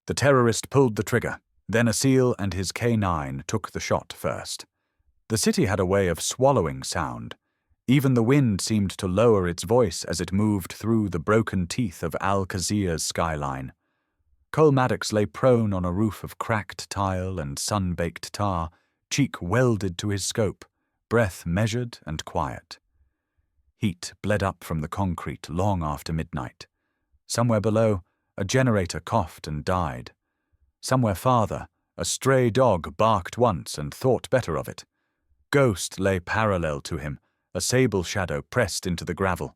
The terrorist pulled the trigger. Then a SEAL and his K9 took the shot first. The city had a way of swallowing sound. Even the wind seemed to lower its voice as it moved through the broken teeth of Al-Qazia's skyline. Cole Maddox lay prone on a roof of cracked tile and sun-baked tar, cheek welded to his scope, breath measured and quiet. Heat bled up from the concrete long after midnight. Somewhere below, a generator coughed and died. Somewhere farther, a stray dog barked once and thought better of it. Ghost lay parallel to him, a sable shadow pressed into the gravel.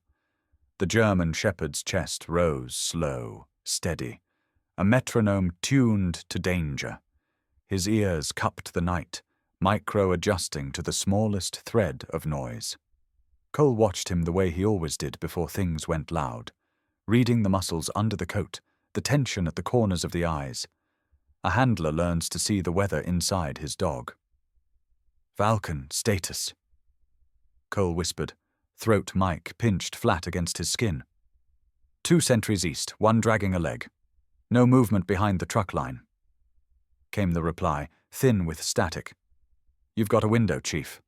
The German shepherd's chest rose slow, steady, a metronome tuned to danger. His ears cupped the night, micro-adjusting to the smallest thread of noise. Cole watched him the way he always did before things went loud, reading the muscles under the coat, the tension at the corners of the eyes. A handler learns to see the weather inside his dog. "Falcon, status," Cole whispered, throat mic pinched flat against his skin. "2 sentries east, one dragging a leg. No movement behind the truck line," came the reply, thin with static. "You've got a window, Chief."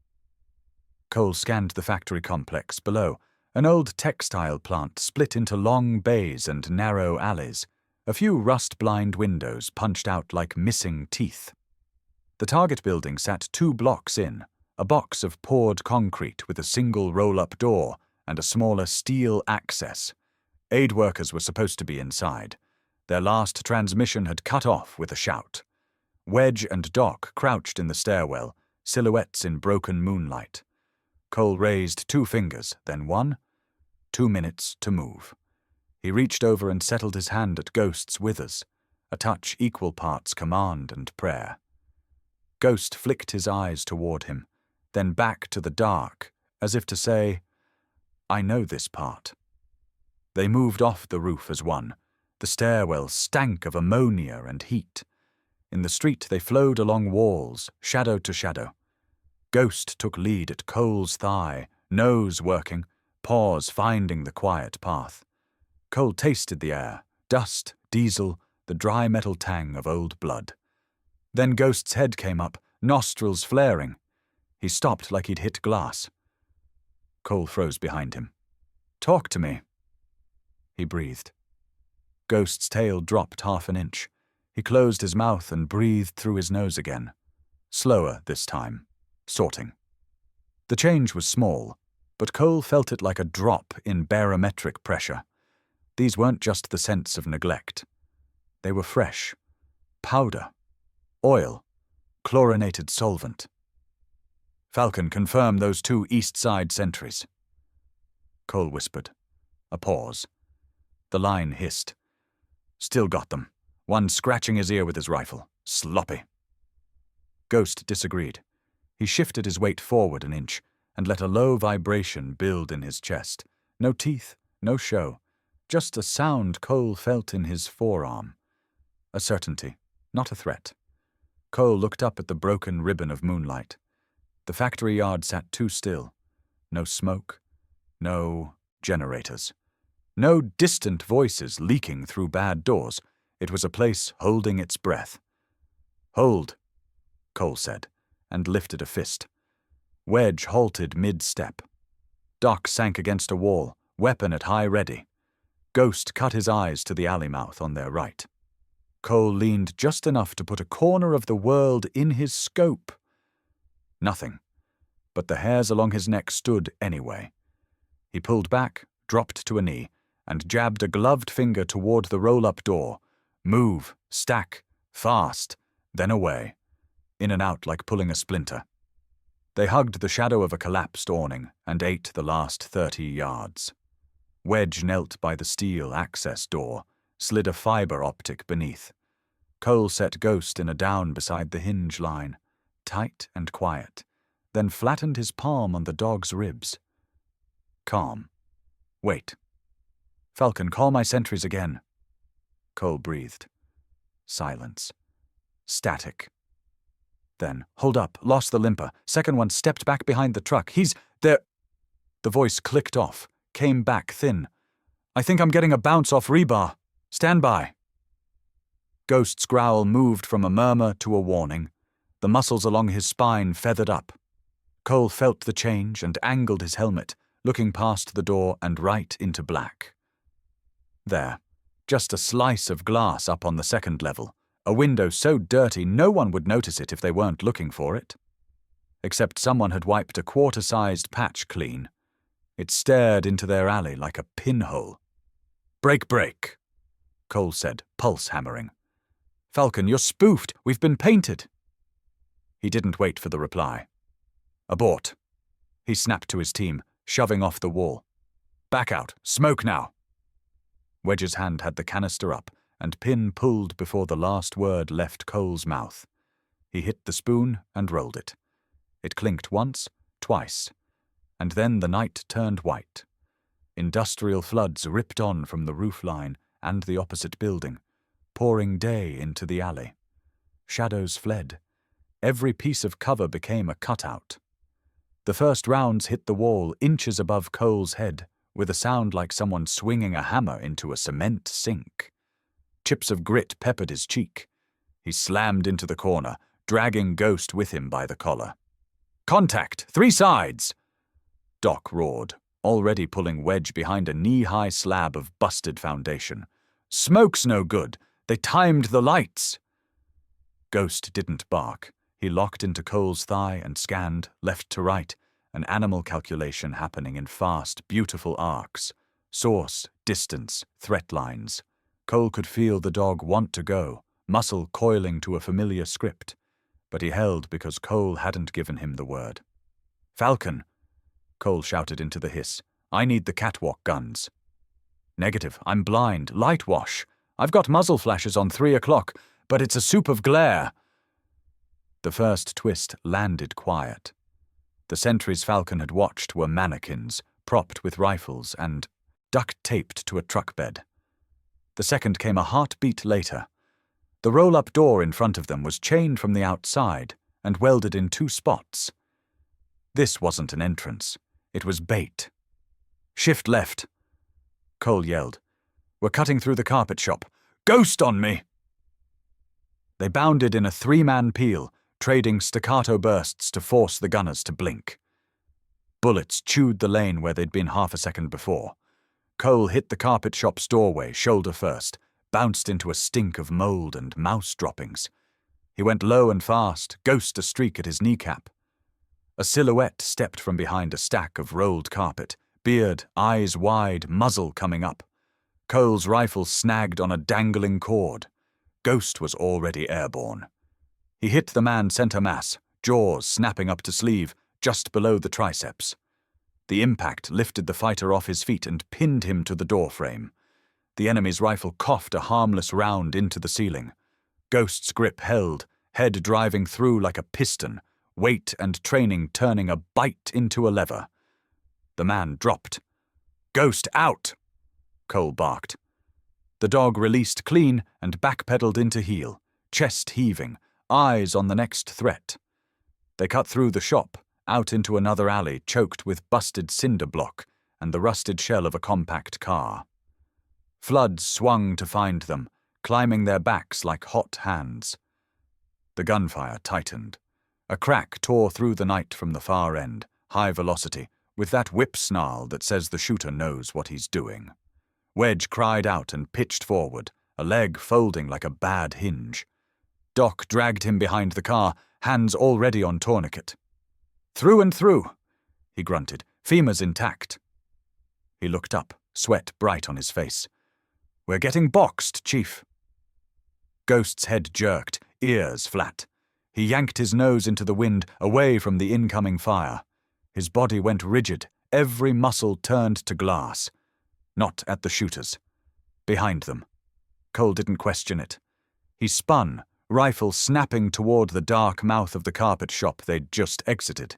Cole scanned the factory complex below, an old textile plant split into long bays and narrow alleys, a few rust-blind windows punched out like missing teeth. The target building sat 2 blocks in, a box of poured concrete with a single roll-up door and a smaller steel access. Aid workers were supposed to be inside. Their last transmission had cut off with a shout. Wedge and Doc crouched in the stairwell, silhouettes in broken moonlight. Cole raised 2 fingers, then 1. 2 minutes to move. He reached over and settled his hand at Ghost's withers, a touch equal parts command and prayer. Ghost flicked his eyes toward him, then back to the dark, as if to say, "I know this part." They moved off the roof as one. The stairwell stank of ammonia and heat. In the street they flowed along walls, shadow to shadow. Ghost took lead at Cole's thigh, nose working, paws finding the quiet path. Cole tasted the air, dust, diesel, the dry metal tang of old blood. Then Ghost's head came up, nostrils flaring. He stopped like he'd hit glass. Cole froze behind him. "Talk to me," he breathed. Ghost's tail dropped half an inch. He closed his mouth and breathed through his nose again. Slower this time, sorting. The change was small, but Cole felt it like a drop in barometric pressure. These weren't just the scents of neglect. They were fresh. Powder. Oil. Chlorinated solvent. "Falcon, confirm those 2 east side sentries." Cole whispered. A pause. The line hissed. "Still got them. One scratching his ear with his rifle. Sloppy." Ghost disagreed. He shifted his weight forward an inch and let a low vibration build in his chest. No teeth, no show. Just a sound Cole felt in his forearm. A certainty, not a threat. Cole looked up at the broken ribbon of moonlight. The factory yard sat too still. No smoke. No generators. No distant voices leaking through bad doors. It was a place holding its breath. "Hold," Cole said, and lifted a fist. Wedge halted mid-step. Doc sank against a wall, weapon at high ready. Ghost cut his eyes to the alley mouth on their right. Cole leaned just enough to put a corner of the world in his scope. Nothing, but the hairs along his neck stood anyway. He pulled back, dropped to a knee, and jabbed a gloved finger toward the roll-up door. Move, stack, fast, then away. In and out like pulling a splinter. They hugged the shadow of a collapsed awning and ate the last 30 yards. Wedge knelt by the steel access door, slid a fiber optic beneath. Cole set Ghost in a down beside the hinge line, tight and quiet, then flattened his palm on the dog's ribs. Calm. Wait. "Falcon, call my sentries again." Cole breathed. Silence. Static. Then, "Hold up, lost the limper. Second one stepped back behind the truck. He's there." The voice clicked off, came back thin. "I think I'm getting a bounce off rebar. Stand by." Ghost's growl moved from a murmur to a warning. The muscles along his spine feathered up. Cole felt the change and angled his helmet, looking past the door and right into black. There, just a slice of glass up on the second level, a window so dirty no one would notice it if they weren't looking for it. Except someone had wiped a quarter-sized patch clean. It stared into their alley like a pinhole. "Break, break," Cole said, pulse hammering. "Falcon, you're spoofed. We've been painted." He didn't wait for the reply. "Abort," he snapped to his team, shoving off the wall. "Back out. Smoke now." Wedge's hand had the canister up, and pin pulled before the last word left Cole's mouth. He hit the spoon and rolled it. It clinked once, twice, and then the night turned white. Industrial floods ripped on from the roofline and the opposite building, pouring day into the alley. Shadows fled. Every piece of cover became a cutout. The first rounds hit the wall inches above Cole's head, with a sound like someone swinging a hammer into a cement sink. Chips of grit peppered his cheek. He slammed into the corner, dragging Ghost with him by the collar. "Contact! 3 sides!" Doc roared, already pulling Wedge behind a knee-high slab of busted foundation. "Smoke's no good! They timed the lights!" Ghost didn't bark. He locked into Cole's thigh and scanned, left to right, an animal calculation happening in fast, beautiful arcs. Source, distance, threat lines. Cole could feel the dog want to go, muscle coiling to a familiar script. But he held because Cole hadn't given him the word. "Falcon," Cole shouted into the hiss. "I need the catwalk guns." "Negative. I'm blind. Light wash. I've got muzzle flashes on 3 o'clock, but it's a soup of glare." The first twist landed quiet. The sentries Falcon had watched were mannequins, propped with rifles and duct-taped to a truck bed. The second came a heartbeat later. The roll-up door in front of them was chained from the outside and welded in 2 spots. This wasn't an entrance. It was bait. "Shift left," Cole yelled. "We're cutting through the carpet shop. Ghost on me!" They bounded in a 3-man peel, trading staccato bursts to force the gunners to blink. Bullets chewed the lane where they'd been half a second before. Cole hit the carpet shop's doorway shoulder first, bounced into a stink of mold and mouse droppings. He went low and fast, Ghost a streak at his kneecap. A silhouette stepped from behind a stack of rolled carpet, beard, eyes wide, muzzle coming up. Cole's rifle snagged on a dangling cord. Ghost was already airborne. He hit the man center mass, jaws snapping up to sleeve, just below the triceps. The impact lifted the fighter off his feet and pinned him to the doorframe. The enemy's rifle coughed a harmless round into the ceiling. Ghost's grip held, head driving through like a piston, weight and training turning a bite into a lever. The man dropped. "Ghost out!" Cole barked. The dog released clean and backpedaled into heel, chest heaving, eyes on the next threat. They cut through the shop, out into another alley choked with busted cinder block and the rusted shell of a compact car. Floods swung to find them, climbing their backs like hot hands. The gunfire tightened. A crack tore through the night from the far end, high velocity, with that whip snarl that says the shooter knows what he's doing. Wedge cried out and pitched forward, a leg folding like a bad hinge. Doc dragged him behind the car, hands already on tourniquet. "Through and through," he grunted. "Femur's intact." He looked up, sweat bright on his face. "We're getting boxed, Chief." Ghost's head jerked, ears flat. He yanked his nose into the wind, away from the incoming fire. His body went rigid, every muscle turned to glass. Not at the shooters. Behind them. Cole didn't question it. He spun, rifle snapping toward the dark mouth of the carpet shop they'd just exited.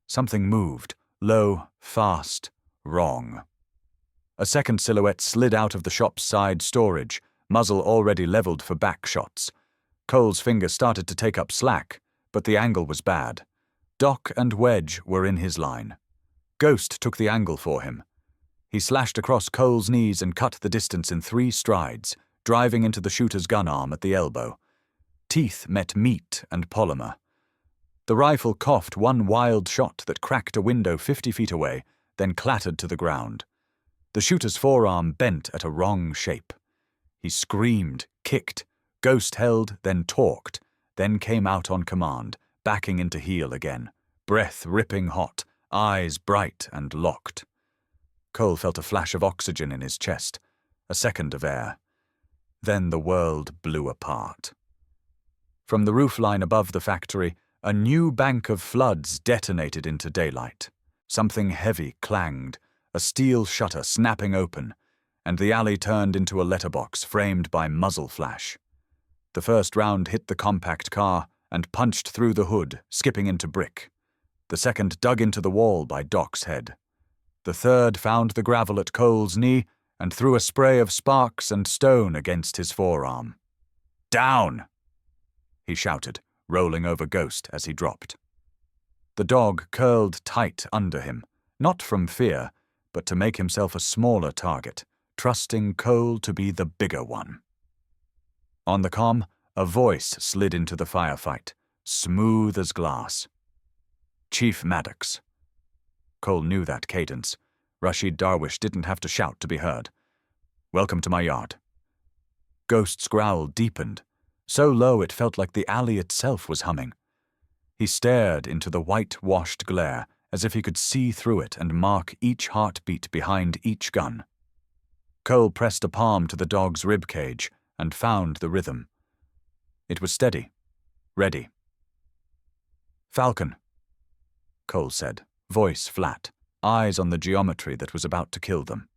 Something moved, low, fast, wrong. A second silhouette slid out of the shop's side storage, muzzle already leveled for back shots. Cole's finger started to take up slack, but the angle was bad. Doc and Wedge were in his line. Ghost took the angle for him. He slashed across Cole's knees and cut the distance in 3 strides, driving into the shooter's gun arm at the elbow. Teeth met meat and polymer. The rifle coughed one wild shot that cracked a window 50 feet away, then clattered to the ground. The shooter's forearm bent at a wrong shape. He screamed, kicked, ghost held, then torqued, then came out on command, backing into heel again, breath ripping hot, eyes bright and locked. Cole felt a flash of oxygen in his chest, a second of air. Then the world blew apart. From the roofline above the factory, a new bank of floods detonated into daylight. Something heavy clanged, a steel shutter snapping open, and the alley turned into a letterbox framed by muzzle flash. The first round hit the compact car and punched through the hood, skipping into brick. The second dug into the wall by Doc's head. The third found the gravel at Cole's knee and threw a spray of sparks and stone against his forearm. "Down!" he shouted, rolling over Ghost as he dropped. The dog curled tight under him, not from fear, but to make himself a smaller target, trusting Cole to be the bigger one. On the comm, a voice slid into the firefight, smooth as glass. "Chief Maddox." Cole knew that cadence. Rashid Darwish didn't have to shout to be heard. "Welcome to my yard." Ghost's growl deepened, so low it felt like the alley itself was humming. He stared into the white-washed glare as if he could see through it and mark each heartbeat behind each gun. Cole pressed a palm to the dog's rib cage and found the rhythm. It was steady, ready. "Falcon," Cole said, voice flat, eyes on the geometry that was about to kill them.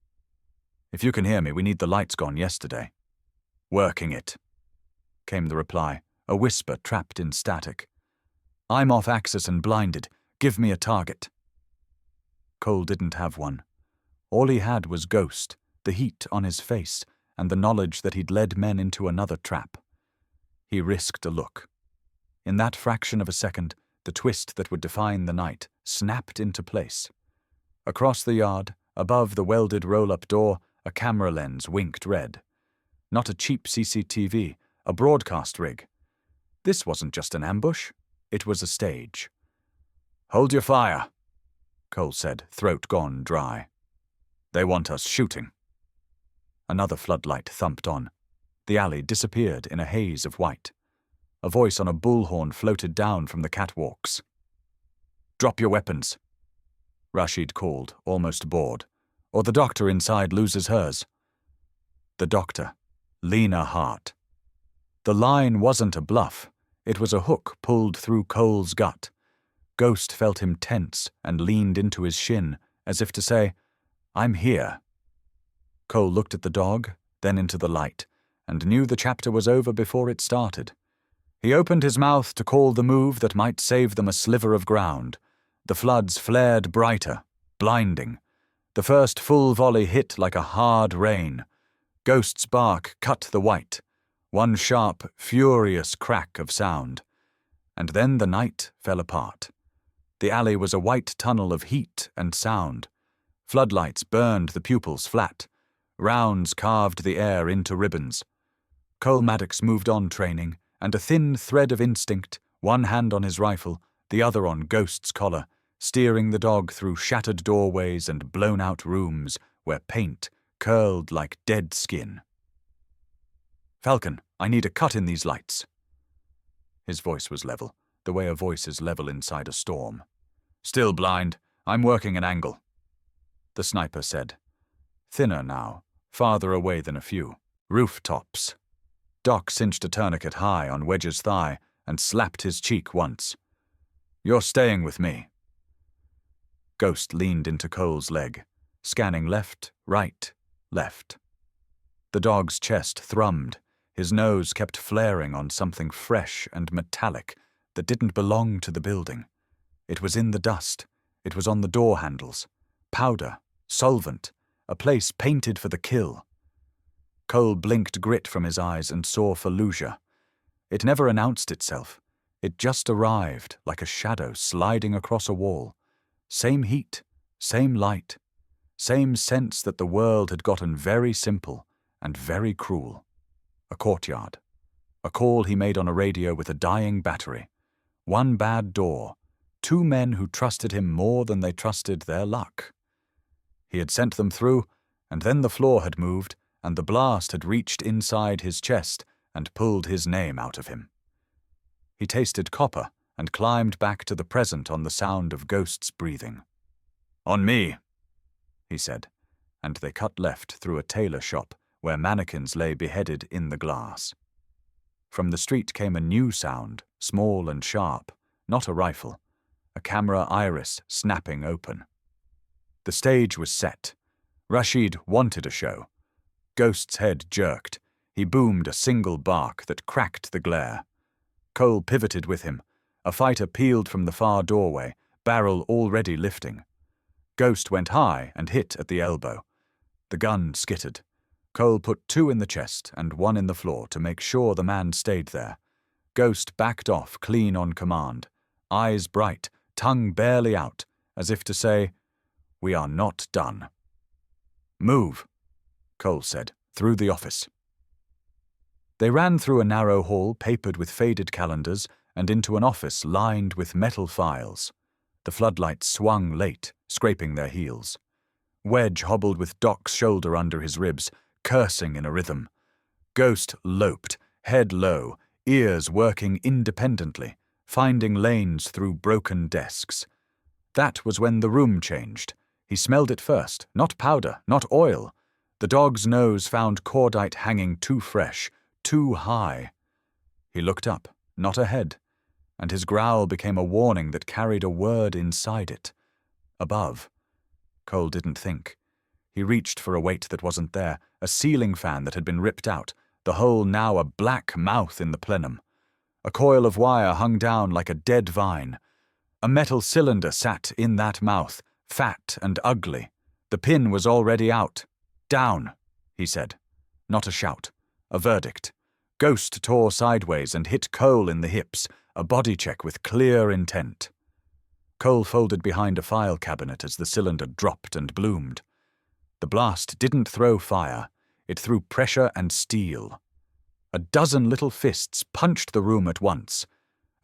"If you can hear me, we need the lights gone yesterday." "Working it," came the reply, a whisper trapped in static. "I'm off axis and blinded. Give me a target." Cole didn't have one. All he had was Ghost, the heat on his face, and the knowledge that he'd led men into another trap. He risked a look. In that fraction of a second, the twist that would define the night snapped into place. Across the yard, above the welded roll-up door, a camera lens winked red. Not a cheap CCTV, a broadcast rig. This wasn't just an ambush, it was a stage. "Hold your fire," Cole said, throat gone dry. "They want us shooting." Another floodlight thumped on. The alley disappeared in a haze of white. A voice on a bullhorn floated down from the catwalks. "Drop your weapons," Rashid called, almost bored, "or the doctor inside loses hers." The doctor, Lena Hart. The line wasn't a bluff. It was a hook pulled through Cole's gut. Ghost felt him tense and leaned into his shin, as if to say, "I'm here." Cole looked at the dog, then into the light, and knew the chapter was over before it started. He opened his mouth to call the move that might save them a sliver of ground. The floods flared brighter, blinding. The first full volley hit like a hard rain. Ghost's bark cut the white, one sharp, furious crack of sound. And then the night fell apart. The alley was a white tunnel of heat and sound. Floodlights burned the pupils flat. Rounds carved the air into ribbons. Cole Maddox moved on training, and a thin thread of instinct, one hand on his rifle, the other on Ghost's collar, steering the dog through shattered doorways and blown-out rooms where paint curled like dead skin. "Falcon, I need a cut in these lights." His voice was level, the way a voice is level inside a storm. "Still blind. I'm working an angle," the sniper said. Thinner now, farther away than a few. Rooftops. Doc cinched a tourniquet high on Wedge's thigh and slapped his cheek once. "You're staying with me." Ghost leaned into Cole's leg, scanning left, right, left. The dog's chest thrummed. His nose kept flaring on something fresh and metallic that didn't belong to the building. It was in the dust. It was on the door handles. Powder, solvent, a place painted for the kill. Cole blinked grit from his eyes and saw Fallujah. It never announced itself. It just arrived, like a shadow sliding across a wall. Same heat, same light, same sense that the world had gotten very simple and very cruel. A courtyard. A call he made on a radio with a dying battery. One bad door. Two men who trusted him more than they trusted their luck. He had sent them through, and then the floor had moved, and the blast had reached inside his chest and pulled his name out of him. He tasted copper and climbed back to the present on the sound of ghosts breathing. "On me," he said, and they cut left through a tailor shop where mannequins lay beheaded in the glass. From the street came a new sound, small and sharp, not a rifle, a camera iris snapping open. The stage was set. Rashid wanted a show. Ghost's head jerked. He boomed a single bark that cracked the glare. Cole pivoted with him. A fighter peeled from the far doorway, barrel already lifting. Ghost went high and hit at the elbow. The gun skittered. Cole put two in the chest and one in the floor to make sure the man stayed there. Ghost backed off clean on command, eyes bright, tongue barely out, as if to say, "We are not done." "Move," Cole said, through the office. They ran through a narrow hall papered with faded calendars and into an office lined with metal files. The floodlights swung late, scraping their heels. Wedge hobbled with Doc's shoulder under his ribs, cursing in a rhythm. Ghost loped, head low, ears working independently, finding lanes through broken desks. That was when the room changed. He smelled it first, not powder, not oil. The dog's nose found cordite hanging too fresh, too high. He looked up, not ahead, and his growl became a warning that carried a word inside it. Above. Cole didn't think. He reached for a weight that wasn't there, a ceiling fan that had been ripped out, the hole now a black mouth in the plenum. A coil of wire hung down like a dead vine. A metal cylinder sat in that mouth, fat and ugly. The pin was already out. "Down," he said. Not a shout. A verdict. Ghost tore sideways and hit Cole in the hips, a body check with clear intent. Cole folded behind a file cabinet as the cylinder dropped and bloomed. The blast didn't throw fire. It threw pressure and steel. A dozen little fists punched the room at once.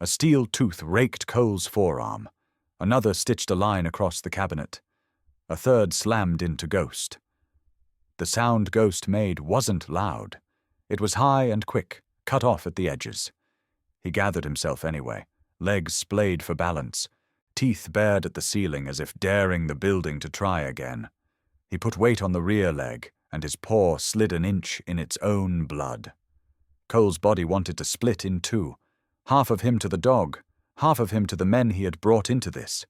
A steel tooth raked Cole's forearm. Another stitched a line across the cabinet. A third slammed into Ghost. The sound Ghost made wasn't loud. It was high and quick, cut off at the edges. He gathered himself anyway, legs splayed for balance, teeth bared at the ceiling as if daring the building to try again. He put weight on the rear leg, and his paw slid an inch in its own blood. Cole's body wanted to split in two, half of him to the dog, half of him to the men he had brought into this.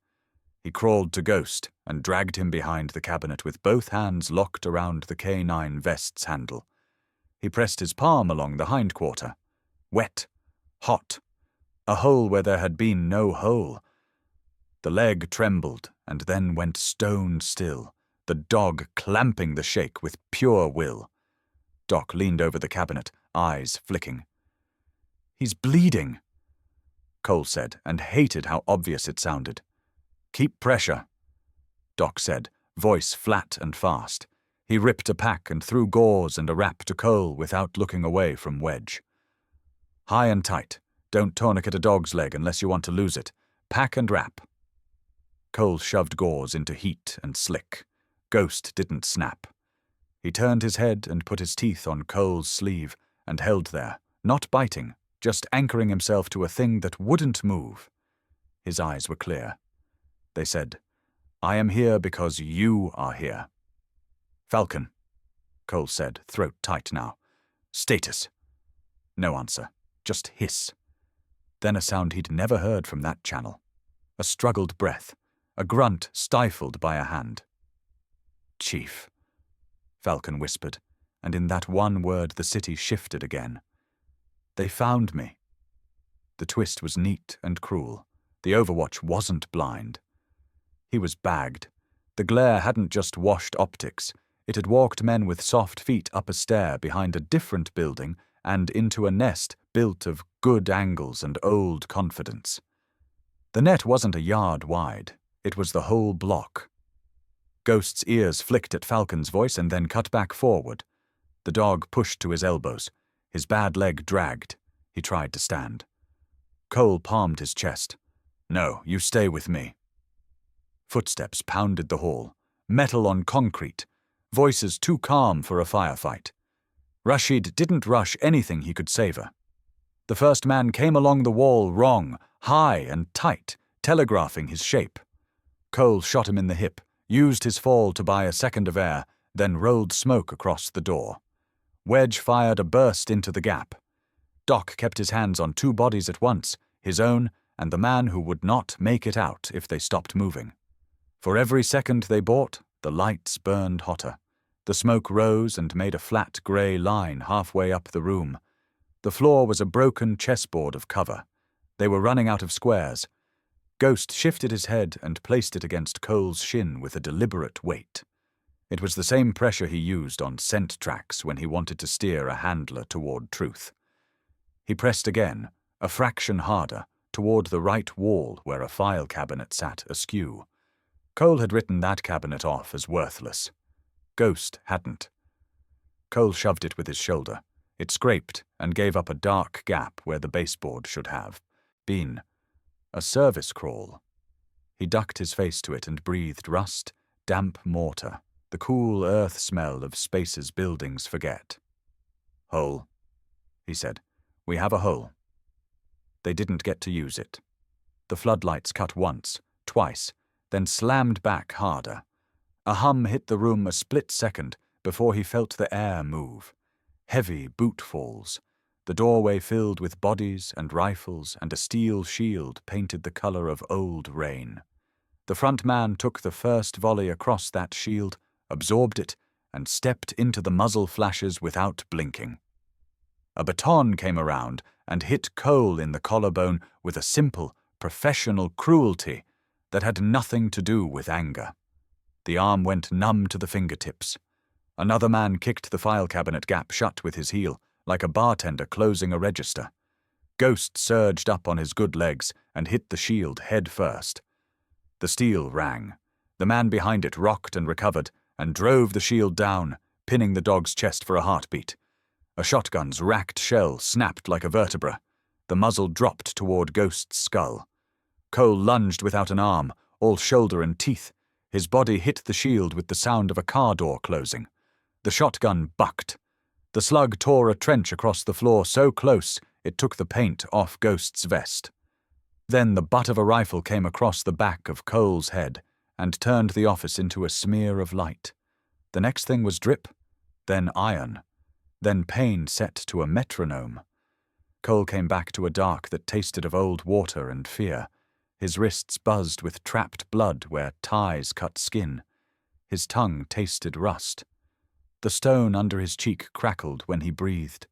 He crawled to Ghost and dragged him behind the cabinet with both hands locked around the K9 vest's handle. He pressed his palm along the hindquarter. Wet. Hot. A hole where there had been no hole. The leg trembled and then went stone still, the dog clamping the shake with pure will. Doc leaned over the cabinet, eyes flicking. "He's bleeding," Cole said, and hated how obvious it sounded. "Keep pressure," Doc said, voice flat and fast. He ripped a pack and threw gauze and a wrap to Cole without looking away from Wedge. "High and tight. Don't tourniquet a dog's leg unless you want to lose it. Pack and wrap." Cole shoved gauze into heat and slick. Ghost didn't snap. He turned his head and put his teeth on Cole's sleeve and held there, not biting, just anchoring himself to a thing that wouldn't move. His eyes were clear. They said, "I am here because you are here." "Falcon," Cole said, throat tight now. "Status." No answer, just hiss. Then a sound he'd never heard from that channel. A struggled breath, a grunt stifled by a hand. "Chief," Falcon whispered, and in that one word the city shifted again. "They found me." The twist was neat and cruel. The Overwatch wasn't blind. He was bagged. The glare hadn't just washed optics. It had walked men with soft feet up a stair behind a different building and into a nest built of good angles and old confidence. The net wasn't a yard wide. It was the whole block. Ghost's ears flicked at Falcon's voice and then cut back forward. The dog pushed to his elbows. His bad leg dragged. He tried to stand. Cole palmed his chest. "No, you stay with me." Footsteps pounded the hall. Metal on concrete. Voices too calm for a firefight. Rashid didn't rush anything he could savor. The first man came along the wall wrong, high and tight, telegraphing his shape. Cole shot him in the hip, used his fall to buy a second of air, then rolled smoke across the door. Wedge fired a burst into the gap. Doc kept his hands on two bodies at once, his own and the man who would not make it out if they stopped moving. For every second they bought, the lights burned hotter. The smoke rose and made a flat grey line halfway up the room. The floor was a broken chessboard of cover. They were running out of squares. Ghost shifted his head and placed it against Cole's shin with a deliberate weight. It was the same pressure he used on scent tracks when he wanted to steer a handler toward truth. He pressed again, a fraction harder, toward the right wall where a file cabinet sat askew. Cole had written that cabinet off as worthless. Ghost hadn't. Cole shoved it with his shoulder. It scraped and gave up a dark gap where the baseboard should have been. A service crawl. He ducked his face to it and breathed rust, damp mortar, the cool earth smell of spaces buildings forget. "Hole," he said. "We have a hole." They didn't get to use it. The floodlights cut once, twice, then slammed back harder. A hum hit the room a split second before he felt the air move. Heavy boot falls. The doorway filled with bodies and rifles, and a steel shield painted the color of old rain. The front man took the first volley across that shield, absorbed it, and stepped into the muzzle flashes without blinking. A baton came around and hit Cole in the collarbone with a simple, professional cruelty that had nothing to do with anger. The arm went numb to the fingertips. Another man kicked the file cabinet gap shut with his heel, like a bartender closing a register. Ghost surged up on his good legs and hit the shield head first. The steel rang. The man behind it rocked and recovered and drove the shield down, pinning the dog's chest for a heartbeat. A shotgun's racked shell snapped like a vertebra. The muzzle dropped toward Ghost's skull. Cole lunged without an arm, all shoulder and teeth. His body hit the shield with the sound of a car door closing. The shotgun bucked. The slug tore a trench across the floor so close it took the paint off Ghost's vest. Then the butt of a rifle came across the back of Cole's head and turned the office into a smear of light. The next thing was drip, then iron, then pain set to a metronome. Cole came back to a dark that tasted of old water and fear. His wrists buzzed with trapped blood where ties cut skin. His tongue tasted rust. The stone under his cheek crackled when he breathed.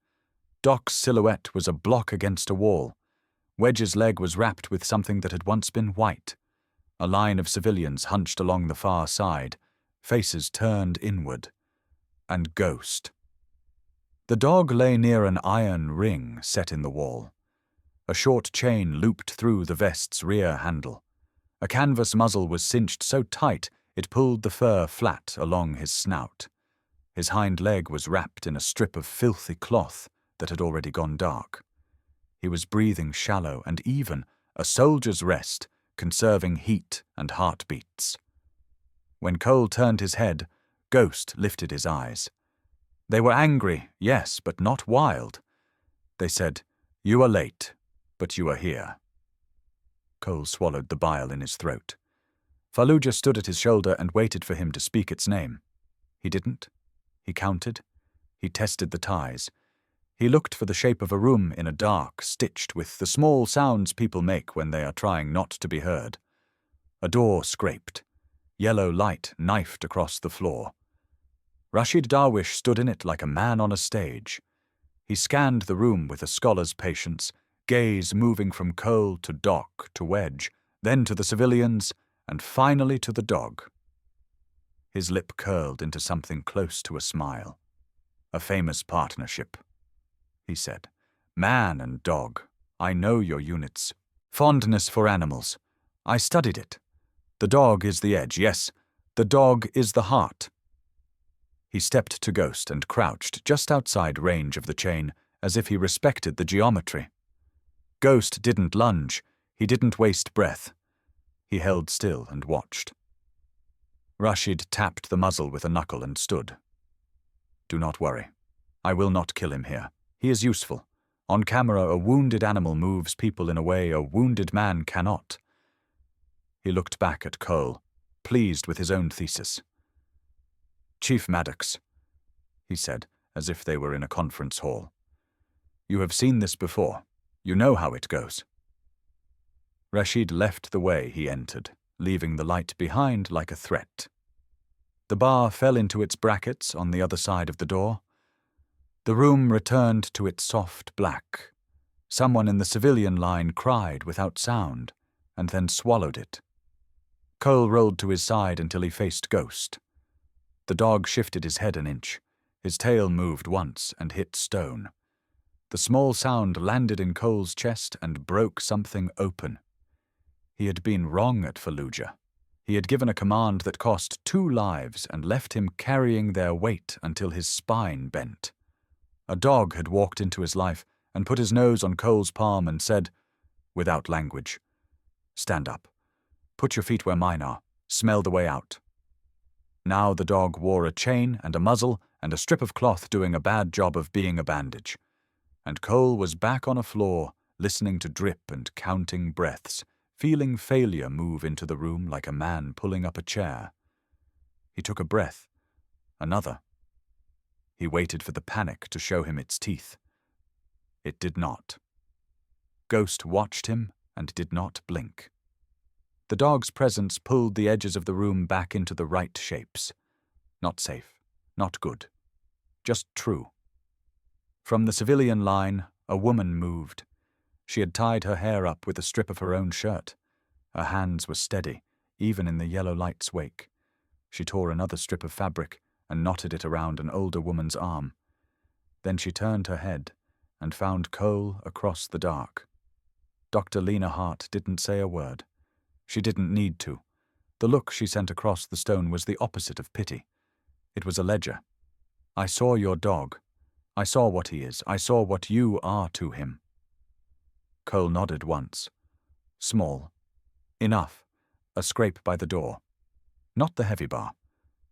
Doc's silhouette was a block against a wall. Wedge's leg was wrapped with something that had once been white. A line of civilians hunched along the far side, faces turned inward. And Ghost. The dog lay near an iron ring set in the wall. A short chain looped through the vest's rear handle. A canvas muzzle was cinched so tight it pulled the fur flat along his snout. His hind leg was wrapped in a strip of filthy cloth that had already gone dark. He was breathing shallow and even, a soldier's rest, conserving heat and heartbeats. When Cole turned his head, Ghost lifted his eyes. They were angry, yes, but not wild. They said, "You are late, but you are here." Cole swallowed the bile in his throat. Fallujah stood at his shoulder and waited for him to speak its name. He didn't. He counted. He tested the ties. He looked for the shape of a room in a dark, stitched with the small sounds people make when they are trying not to be heard. A door scraped. Yellow light knifed across the floor. Rashid Darwish stood in it like a man on a stage. He scanned the room with a scholar's patience, gaze moving from Cole to Doc to Wedge, then to the civilians, and finally to the dog. His lip curled into something close to a smile. "A famous partnership," he said. "Man and dog. I know your units. Fondness for animals. I studied it. The dog is the edge, yes. The dog is the heart." He stepped to Ghost and crouched just outside range of the chain as if he respected the geometry. Ghost didn't lunge. He didn't waste breath. He held still and watched. Rashid tapped the muzzle with a knuckle and stood. "Do not worry. I will not kill him here. He is useful. On camera, a wounded animal moves people in a way a wounded man cannot." He looked back at Cole, pleased with his own thesis. "Chief Maddox," he said, as if they were in a conference hall. "You have seen this before. You know how it goes." Rashid left the way he entered, leaving the light behind like a threat. The bar fell into its brackets on the other side of the door. The room returned to its soft black. Someone in the civilian line cried without sound, and then swallowed it. Cole rolled to his side until he faced Ghost. The dog shifted his head an inch. His tail moved once and hit stone. The small sound landed in Cole's chest and broke something open. He had been wrong at Fallujah. He had given a command that cost 2 lives and left him carrying their weight until his spine bent. A dog had walked into his life and put his nose on Cole's palm and said, without language, "Stand up. Put your feet where mine are. Smell the way out." Now the dog wore a chain and a muzzle and a strip of cloth doing a bad job of being a bandage. And Cole was back on a floor, listening to drip and counting breaths, feeling failure move into the room like a man pulling up a chair. He took a breath. Another. He waited for the panic to show him its teeth. It did not. Ghost watched him and did not blink. The dog's presence pulled the edges of the room back into the right shapes. Not safe, not good, just true. From the civilian line, a woman moved. She had tied her hair up with a strip of her own shirt. Her hands were steady, even in the yellow light's wake. She tore another strip of fabric and knotted it around an older woman's arm. Then she turned her head and found Cole across the dark. Dr. Lena Hart didn't say a word. She didn't need to. The look she sent across the stone was the opposite of pity. It was a ledger. "I saw your dog. I saw what he is. I saw what you are to him." Cole nodded once. Small. Enough. A scrape by the door. Not the heavy bar.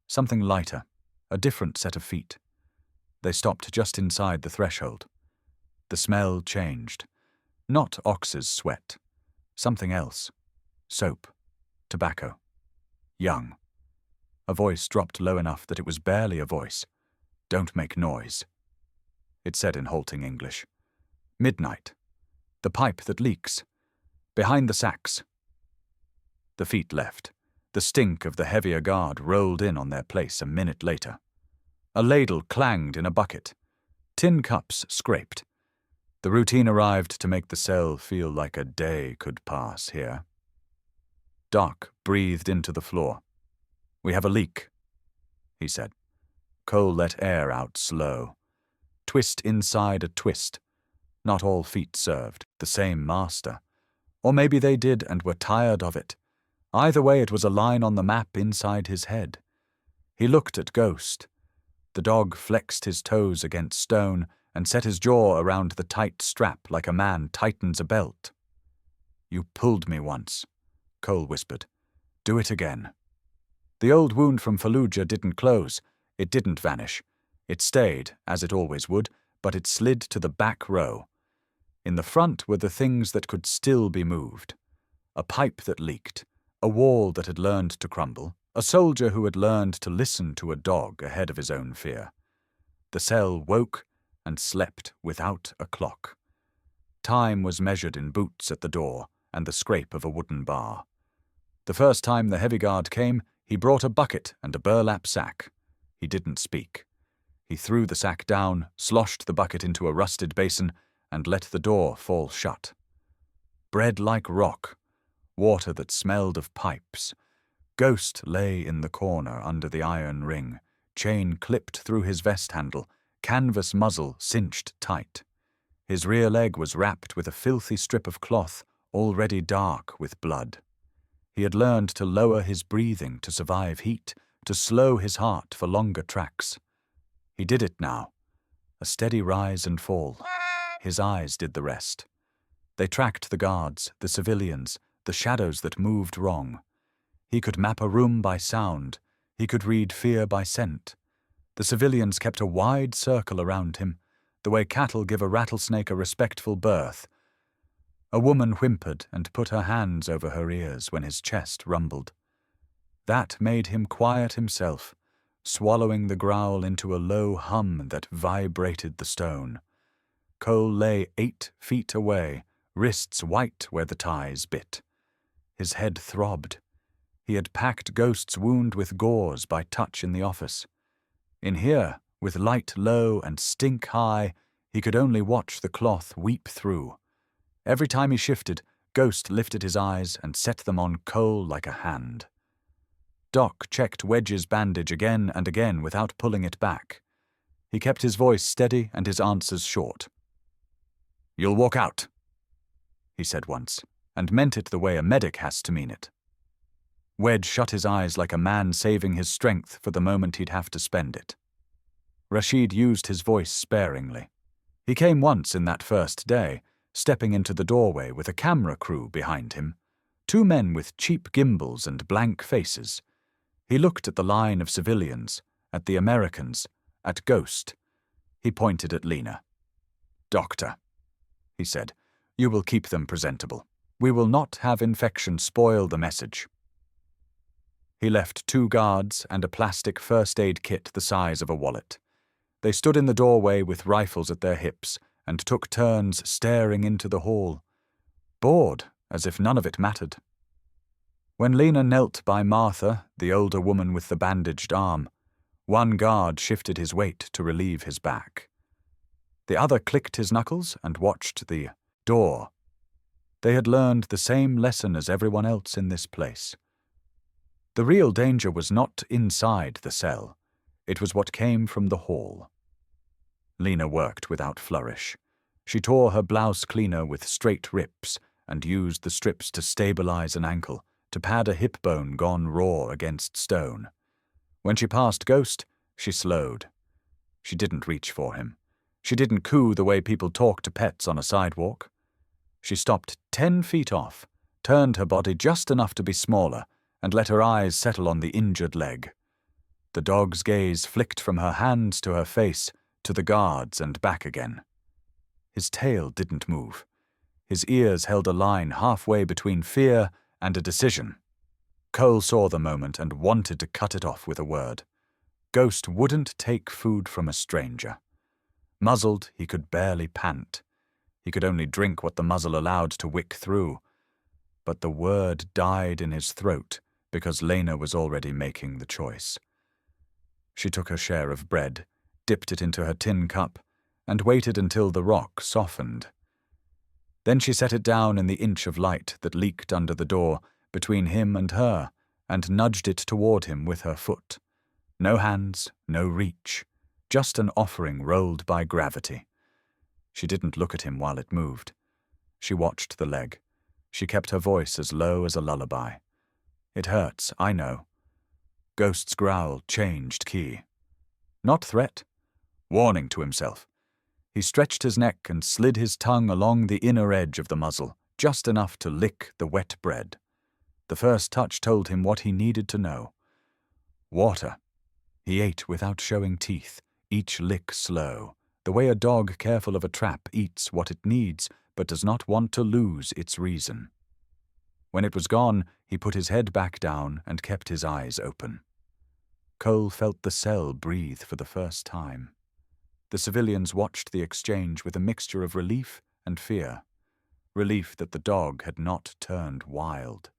Something lighter. A different set of feet. They stopped just inside the threshold. The smell changed. Not Ox's sweat. Something else. Soap. Tobacco. Young. A voice dropped low enough that it was barely a voice. "Don't make noise," it said in halting English. "Midnight. The pipe that leaks. Behind the sacks." The feet left. The stink of the heavier guard rolled in on their place a minute later. A ladle clanged in a bucket. Tin cups scraped. The routine arrived to make the cell feel like a day could pass here. Doc breathed into the floor. "We have a leak," he said. Cole let air out slow. Twist inside a twist. Not all feet served the same master. Or maybe they did and were tired of it. Either way, it was a line on the map inside his head. He looked at Ghost. The dog flexed his toes against stone and set his jaw around the tight strap like a man tightens a belt. "You pulled me once," Cole whispered. "Do it again." The old wound from Fallujah didn't close. It didn't vanish. It stayed, as it always would, but it slid to the back row. In the front were the things that could still be moved. A pipe that leaked, a wall that had learned to crumble, a soldier who had learned to listen to a dog ahead of his own fear. The cell woke and slept without a clock. Time was measured in boots at the door and the scrape of a wooden bar. The first time the heavy guard came, he brought a bucket and a burlap sack. He didn't speak. He threw the sack down, sloshed the bucket into a rusted basin, and let the door fall shut. Bread like rock, water that smelled of pipes. Ghost lay in the corner under the iron ring, chain clipped through his vest handle, canvas muzzle cinched tight. His rear leg was wrapped with a filthy strip of cloth, already dark with blood. He had learned to lower his breathing to survive heat, to slow his heart for longer tracks. He did it now. A steady rise and fall. His eyes did the rest. They tracked the guards, the civilians, the shadows that moved wrong. He could map a room by sound. He could read fear by scent. The civilians kept a wide circle around him, the way cattle give a rattlesnake a respectful berth. A woman whimpered and put her hands over her ears when his chest rumbled. That made him quiet himself, swallowing the growl into a low hum that vibrated the stone. Cole lay 8 feet away, wrists white where the ties bit. His head throbbed. He had packed Ghost's wound with gauze by touch in the office. In here, with light low and stink high, he could only watch the cloth weep through. Every time he shifted, Ghost lifted his eyes and set them on Cole like a hand. Doc checked Wedge's bandage again and again without pulling it back. He kept his voice steady and his answers short. "You'll walk out," he said once, and meant it the way a medic has to mean it. Wedge shut his eyes like a man saving his strength for the moment he'd have to spend it. Rashid used his voice sparingly. He came once in that first day, stepping into the doorway with a camera crew behind him, 2 men with cheap gimbals and blank faces. He looked at the line of civilians, at the Americans, at Ghost. He pointed at Lena. "Doctor," he said, "you will keep them presentable. We will not have infection spoil the message." He left 2 guards and a plastic first aid kit the size of a wallet. They stood in the doorway with rifles at their hips and took turns staring into the hall, bored as if none of it mattered. When Lena knelt by Martha, the older woman with the bandaged arm, one guard shifted his weight to relieve his back. The other clicked his knuckles and watched the door. They had learned the same lesson as everyone else in this place. The real danger was not inside the cell. It was what came from the hall. Lena worked without flourish. She tore her blouse cleaner with straight rips and used the strips to stabilize an ankle, to pad a hip bone gone raw against stone. When she passed Ghost, she slowed. She didn't reach for him. She didn't coo the way people talk to pets on a sidewalk. She stopped 10 feet off, turned her body just enough to be smaller, and let her eyes settle on the injured leg. The dog's gaze flicked from her hands to her face, to the guards and back again. His tail didn't move. His ears held a line halfway between fear and a decision. Cole saw the moment and wanted to cut it off with a word. Ghost wouldn't take food from a stranger. Muzzled, he could barely pant. He could only drink what the muzzle allowed to wick through. But the word died in his throat because Lena was already making the choice. She took her share of bread, dipped it into her tin cup, and waited until the rock softened. Then she set it down in the inch of light that leaked under the door between him and her, and nudged it toward him with her foot. No hands, no reach, just an offering rolled by gravity. She didn't look at him while it moved. She watched the leg. She kept her voice as low as a lullaby. "It hurts, I know." Ghost's growl changed key. Not threat, warning to himself. He stretched his neck and slid his tongue along the inner edge of the muzzle, just enough to lick the wet bread. The first touch told him what he needed to know. Water. He ate without showing teeth, each lick slow, the way a dog careful of a trap eats what it needs but does not want to lose its reason. When it was gone, he put his head back down and kept his eyes open. Cole felt the cell breathe for the first time. The civilians watched the exchange with a mixture of relief and fear. Relief that the dog had not turned wild.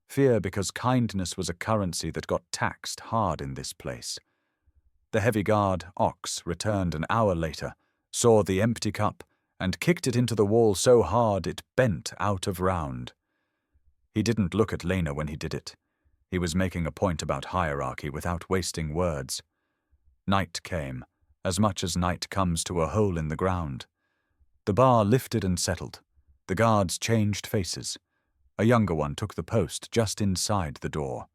Fear because kindness was a currency that got taxed hard in this place. The heavy guard, Ox, returned an hour later, saw the empty cup, and kicked it into the wall so hard it bent out of round. He didn't look at Lena when he did it. He was making a point about hierarchy without wasting words. Night came, as much as night comes to a hole in the ground. The bar lifted and settled. The guards changed faces. A younger one took the post just inside the door.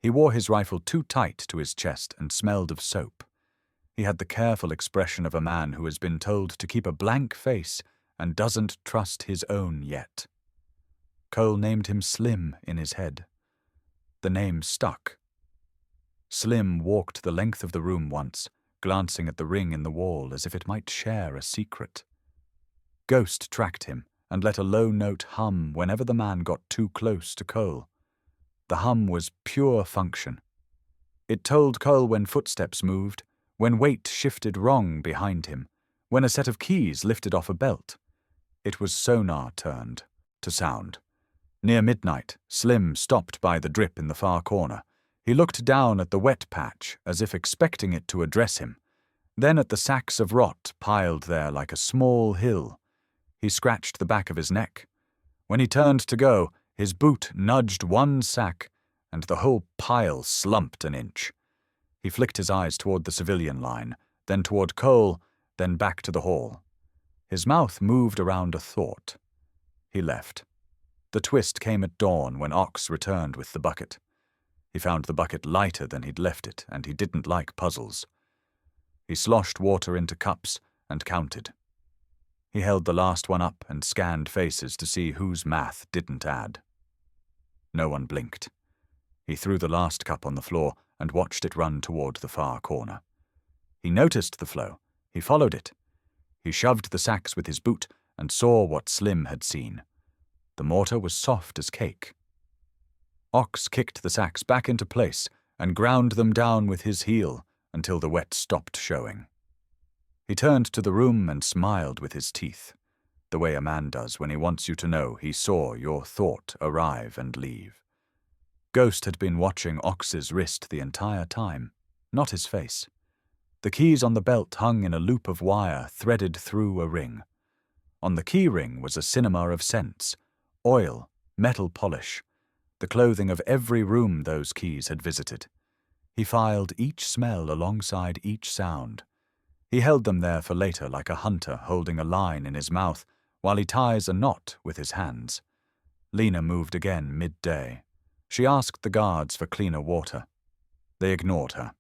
He wore his rifle too tight to his chest and smelled of soap. He had the careful expression of a man who has been told to keep a blank face and doesn't trust his own yet. Cole named him Slim in his head. The name stuck. Slim walked the length of the room once, glancing at the ring in the wall as if it might share a secret. Ghost tracked him and let a low note hum whenever the man got too close to Cole. The hum was pure function. It told Cole when footsteps moved, when weight shifted wrong behind him, when a set of keys lifted off a belt. It was sonar turned to sound. Near midnight, Slim stopped by the drip in the far corner. He looked down at the wet patch as if expecting it to address him, then at the sacks of rot piled there like a small hill. He scratched the back of his neck. When he turned to go, his boot nudged one sack, and the whole pile slumped an inch. He flicked his eyes toward the civilian line, then toward Cole, then back to the hall. His mouth moved around a thought. He left. The twist came at dawn when Ox returned with the bucket. He found the bucket lighter than he'd left it, and he didn't like puzzles. He sloshed water into cups and counted. He held the last one up and scanned faces to see whose math didn't add. No one blinked. He threw the last cup on the floor and watched it run toward the far corner. He noticed the flow. He followed it. He shoved the sacks with his boot and saw what Slim had seen. The mortar was soft as cake. Ox kicked the sacks back into place and ground them down with his heel until the wet stopped showing. He turned to the room and smiled with his teeth, the way a man does when he wants you to know he saw your thought arrive and leave. Ghost had been watching Ox's wrist the entire time, not his face. The keys on the belt hung in a loop of wire threaded through a ring. On the key ring was a cinema of scents, oil, metal polish, the clothing of every room those keys had visited. He filed each smell alongside each sound. He held them there for later like a hunter holding a line in his mouth while he ties a knot with his hands. Lena moved again midday. She asked the guards for cleaner water. They ignored her.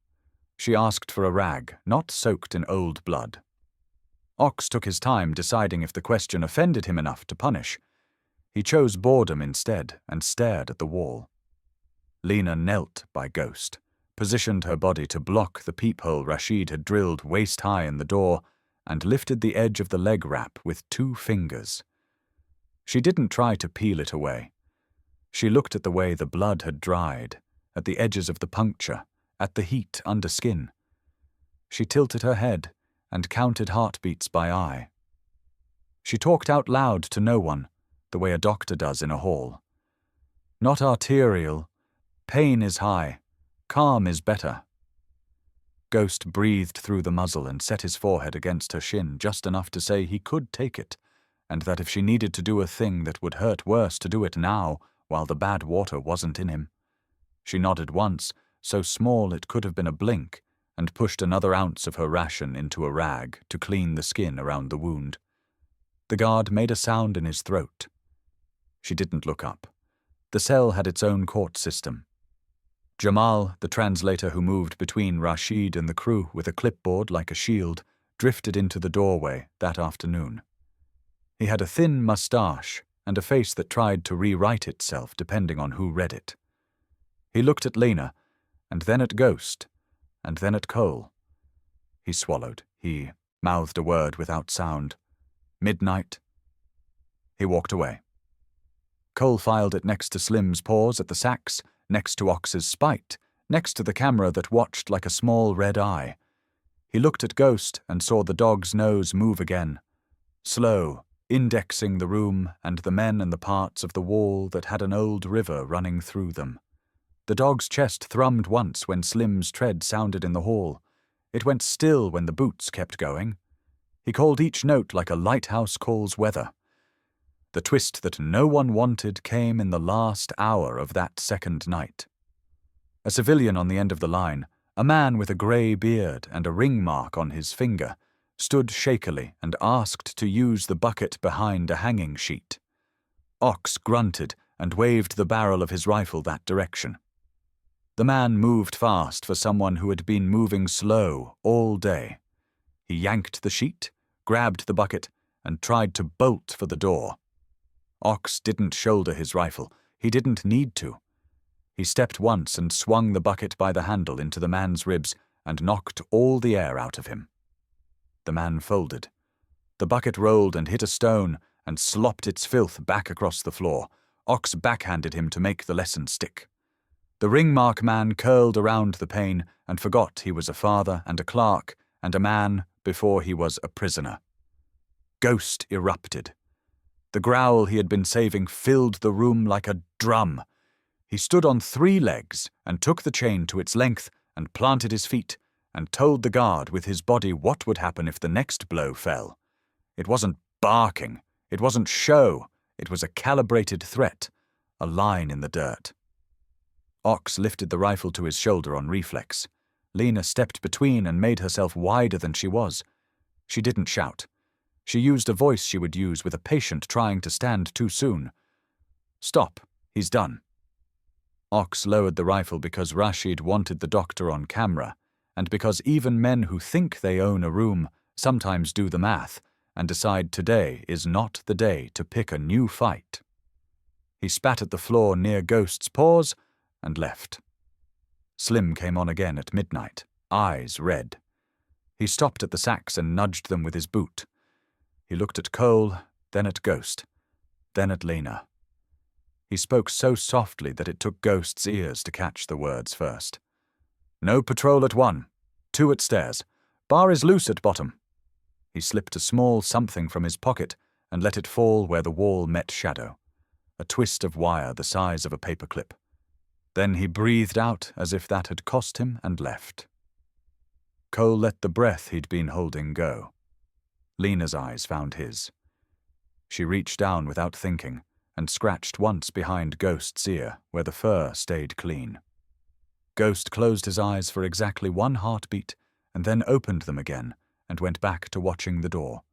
She asked for a rag, not soaked in old blood. Ox took his time deciding if the question offended him enough to punish. He chose boredom instead and stared at the wall. Lena knelt by Ghost, positioned her body to block the peephole Rashid had drilled waist-high in the door, and lifted the edge of the leg wrap with 2 fingers. She didn't try to peel it away. She looked at the way the blood had dried, at the edges of the puncture, at the heat under skin. She tilted her head and counted heartbeats by eye. She talked out loud to no one, the way a doctor does in a hall. Not arterial. Pain is high. Calm is better. Ghost breathed through the muzzle and set his forehead against her shin just enough to say he could take it, and that if she needed to do a thing that would hurt worse to do it now, while the bad water wasn't in him. She nodded once, so small it could have been a blink, and pushed another ounce of her ration into a rag to clean the skin around the wound. The guard made a sound in his throat. She didn't look up. The cell had its own court system. Jamal, the translator who moved between Rashid and the crew with a clipboard like a shield, drifted into the doorway that afternoon. He had a thin mustache and a face that tried to rewrite itself depending on who read it. He looked at Lena, and then at Ghost, and then at Cole. He swallowed. He mouthed a word without sound. Midnight. He walked away. Cole filed it next to Slim's paws at the sacks, next to Ox's spite, next to the camera that watched like a small red eye. He looked at Ghost and saw the dog's nose move again. Slow, indexing the room and the men and the parts of the wall that had an old river running through them. The dog's chest thrummed once when Slim's tread sounded in the hall. It went still when the boots kept going. He called each note like a lighthouse calls weather. The twist that no one wanted came in the last hour of that second night. A civilian on the end of the line, a man with a grey beard and a ring mark on his finger, stood shakily and asked to use the bucket behind a hanging sheet. Ox grunted and waved the barrel of his rifle that direction. The man moved fast for someone who had been moving slow all day. He yanked the sheet, grabbed the bucket, and tried to bolt for the door. Ox didn't shoulder his rifle. He didn't need to. He stepped once and swung the bucket by the handle into the man's ribs and knocked all the air out of him. The man folded. The bucket rolled and hit a stone and slopped its filth back across the floor. Ox backhanded him to make the lesson stick. The ringmark man curled around the pane and forgot he was a father and a clerk and a man before he was a prisoner. Ghost erupted. The growl he had been saving filled the room like a drum. He stood on 3 legs and took the chain to its length and planted his feet and told the guard with his body what would happen if the next blow fell. It wasn't barking. It wasn't show. It was a calibrated threat, a line in the dirt. Ox lifted the rifle to his shoulder on reflex. Lena stepped between and made herself wider than she was. She didn't shout. She used a voice she would use with a patient trying to stand too soon. "Stop, he's done." Ox lowered the rifle because Rashid wanted the doctor on camera, and because even men who think they own a room sometimes do the math and decide today is not the day to pick a new fight. He spat at the floor near Ghost's paws and left. Slim came on again at midnight, eyes red. He stopped at the sacks and nudged them with his boot. He looked at Cole, then at Ghost, then at Lena. He spoke so softly that it took Ghost's ears to catch the words first. "No patrol at 1, 2 at stairs. Bar is loose at bottom." He slipped a small something from his pocket and let it fall where the wall met shadow, a twist of wire the size of a paperclip. Then he breathed out as if that had cost him and left. Cole let the breath he'd been holding go. Lena's eyes found his. She reached down without thinking and scratched once behind Ghost's ear where the fur stayed clean. Ghost closed his eyes for exactly 1 heartbeat and then opened them again and went back to watching the door.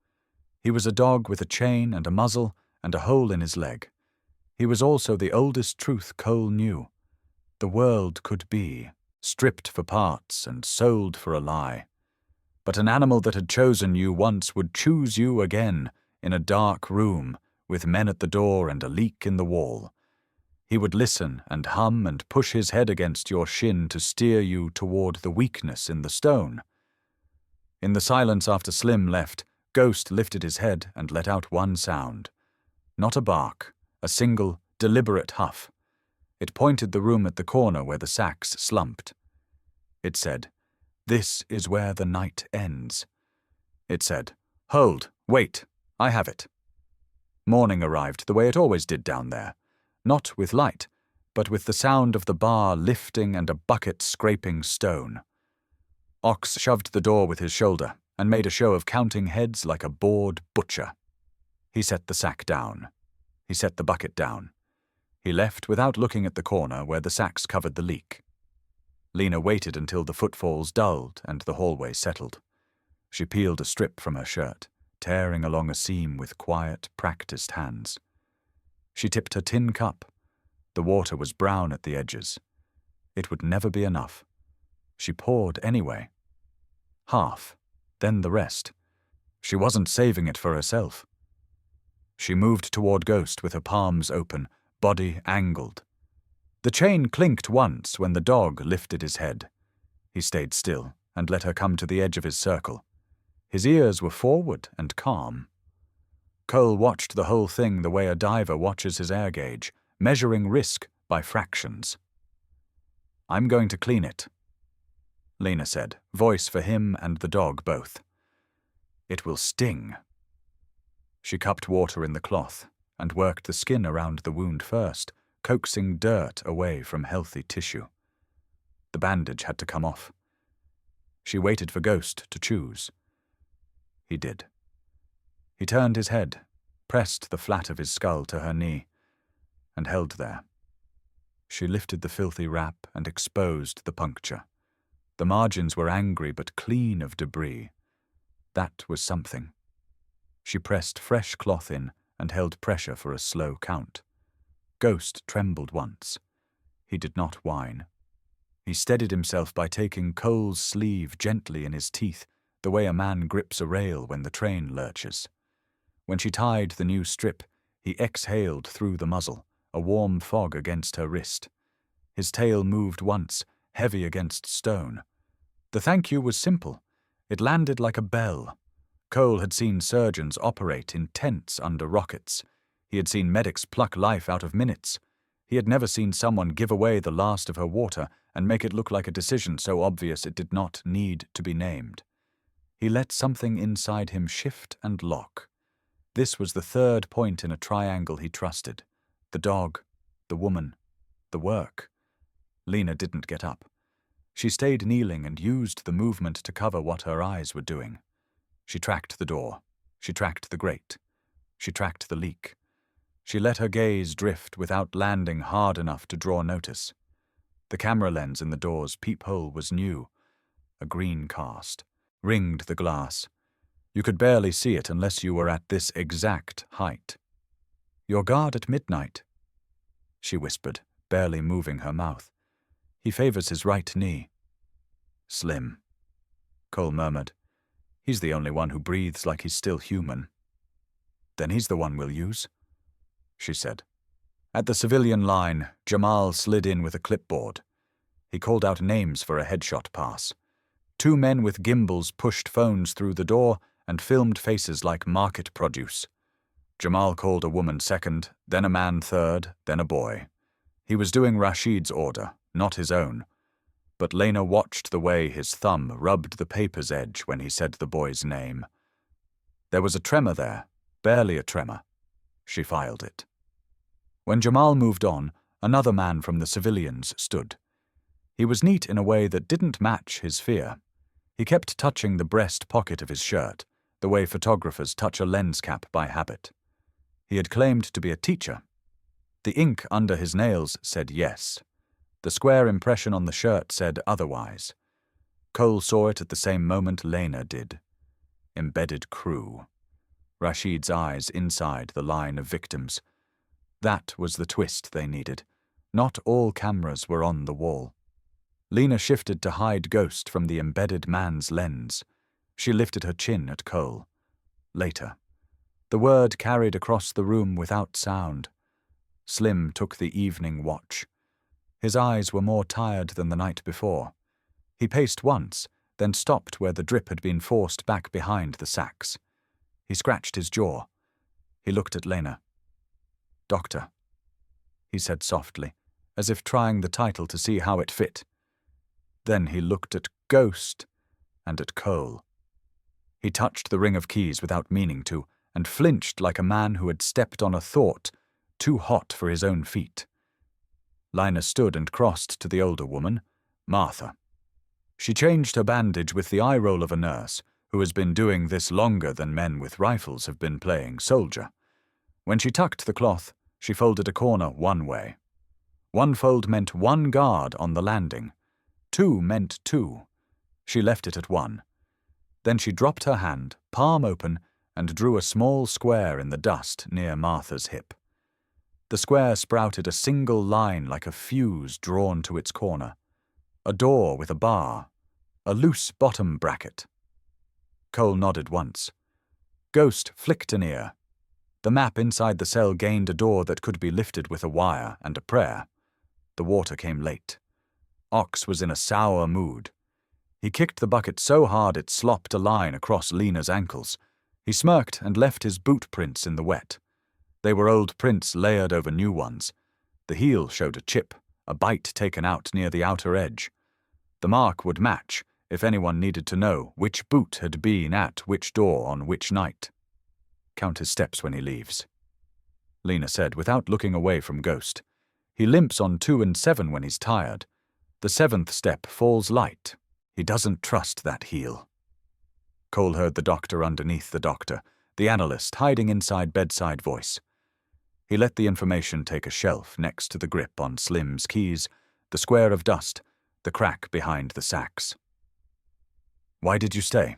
He was a dog with a chain and a muzzle and a hole in his leg. He was also the oldest truth Cole knew. The world could be stripped for parts and sold for a lie. But an animal that had chosen you once would choose you again in a dark room with men at the door and a leak in the wall. He would listen and hum and push his head against your shin to steer you toward the weakness in the stone. In the silence after Slim left, Ghost lifted his head and let out one sound. Not a bark, a single, deliberate huff. It pointed the room at the corner where the sacks slumped. It said, "This is where the night ends." It said, "Hold, wait, I have it." Morning arrived the way it always did down there, not with light, but with the sound of the bar lifting and a bucket scraping stone. Ox shoved the door with his shoulder and made a show of counting heads like a bored butcher. He set the sack down. He set the bucket down. He left without looking at the corner where the sacks covered the leak. Lena waited until the footfalls dulled and the hallway settled. She peeled a strip from her shirt, tearing along a seam with quiet, practiced hands. She tipped her tin cup. The water was brown at the edges. It would never be enough. She poured anyway. Half, then the rest. She wasn't saving it for herself. She moved toward Ghost with her palms open, body angled. The chain clinked once when the dog lifted his head. He stayed still and let her come to the edge of his circle. His ears were forward and calm. Cole watched the whole thing the way a diver watches his air gauge, measuring risk by fractions. "I'm going to clean it," Lena said, voice for him and the dog both. "It will sting." She cupped water in the cloth and worked the skin around the wound first, coaxing dirt away from healthy tissue. The bandage had to come off. She waited for Ghost to choose. He did. He turned his head, pressed the flat of his skull to her knee, and held there. She lifted the filthy wrap and exposed the puncture. The margins were angry but clean of debris. That was something. She pressed fresh cloth in and held pressure for a slow count. Ghost trembled once. He did not whine. He steadied himself by taking Cole's sleeve gently in his teeth, the way a man grips a rail when the train lurches. When she tied the new strip, he exhaled through the muzzle, a warm fog against her wrist. His tail moved once, heavy against stone. The thank you was simple. It landed like a bell. Cole had seen surgeons operate in tents under rockets. He had seen medics pluck life out of minutes. He had never seen someone give away the last of her water and make it look like a decision so obvious it did not need to be named. He let something inside him shift and lock. This was the third point in a triangle he trusted. The dog, the woman, the work. Lena didn't get up. She stayed kneeling and used the movement to cover what her eyes were doing. She tracked the door. She tracked the grate. She tracked the leak. She let her gaze drift without landing hard enough to draw notice. The camera lens in the door's peephole was new, a green cast, ringed the glass. You could barely see it unless you were at this exact height. "Your guard at midnight," she whispered, barely moving her mouth. "He favors his right knee." "Slim," Cole murmured. "He's the only one who breathes like he's still human." "Then he's the one we'll use," she said. At the civilian line, Jamal slid in with a clipboard. He called out names for a headshot pass. 2 men with gimbals pushed phones through the door and filmed faces like market produce. Jamal called a woman second, then a man third, then a boy. He was doing Rashid's order, not his own. But Lena watched the way his thumb rubbed the paper's edge when he said the boy's name. There was a tremor there, barely a tremor. She filed it. When Jamal moved on, another man from the civilians stood. He was neat in a way that didn't match his fear. He kept touching the breast pocket of his shirt, the way photographers touch a lens cap by habit. He had claimed to be a teacher. The ink under his nails said yes. The square impression on the shirt said otherwise. Cole saw it at the same moment Lena did. Embedded crew. Rashid's eyes inside the line of victims. That was the twist they needed. Not all cameras were on the wall. Lena shifted to hide Ghost from the embedded man's lens. She lifted her chin at Cole. Later. The word carried across the room without sound. Slim took the evening watch. His eyes were more tired than the night before. He paced once, then stopped where the drip had been forced back behind the sacks. He scratched his jaw. He looked at Lena. "Doctor," he said softly, as if trying the title to see how it fit. Then he looked at Ghost and at Cole. He touched the ring of keys without meaning to, and flinched like a man who had stepped on a thought, too hot for his own feet. Lina stood and crossed to the older woman, Martha. She changed her bandage with the eye roll of a nurse, who has been doing this longer than men with rifles have been playing soldier. When she tucked the cloth, she folded a corner one way. One fold meant 1 guard on the landing. 2 meant 2. She left it at 1. Then she dropped her hand, palm open, and drew a small square in the dust near Martha's hip. The square sprouted a single line like a fuse drawn to its corner. A door with a bar. A loose bottom bracket. Cole nodded once. Ghost flicked an ear. The map inside the cell gained a door that could be lifted with a wire and a prayer. The water came late. Ox was in a sour mood. He kicked the bucket so hard it slopped a line across Lena's ankles. He smirked and left his boot prints in the wet. They were old prints layered over new ones. The heel showed a chip, a bite taken out near the outer edge. The mark would match if anyone needed to know which boot had been at which door on which night. "Count his steps when he leaves," Lena said without looking away from Ghost. "He limps on 2 and 7 when he's tired. The 7th step falls light. He doesn't trust that heel." Cole heard the doctor underneath the doctor, the analyst hiding inside bedside voice. He let the information take a shelf next to the grip on Slim's keys, the square of dust, the crack behind the sacks. "Why did you stay?"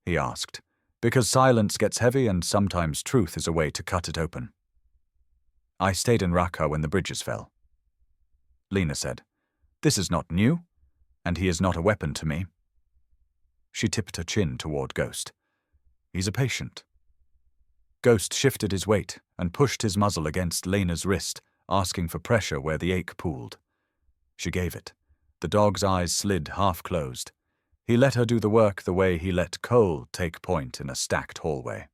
he asked. "Because silence gets heavy and sometimes truth is a way to cut it open." "I stayed in Raqqa when the bridges fell," Lena said. This is not new, and he is not a weapon to me. She tipped her chin toward Ghost. He's a patient. Ghost shifted his weight and pushed his muzzle against Lena's wrist, asking for pressure where the ache pooled. She gave it. The dog's eyes slid half-closed. He let her do the work the way he let Cole take point in a stacked hallway.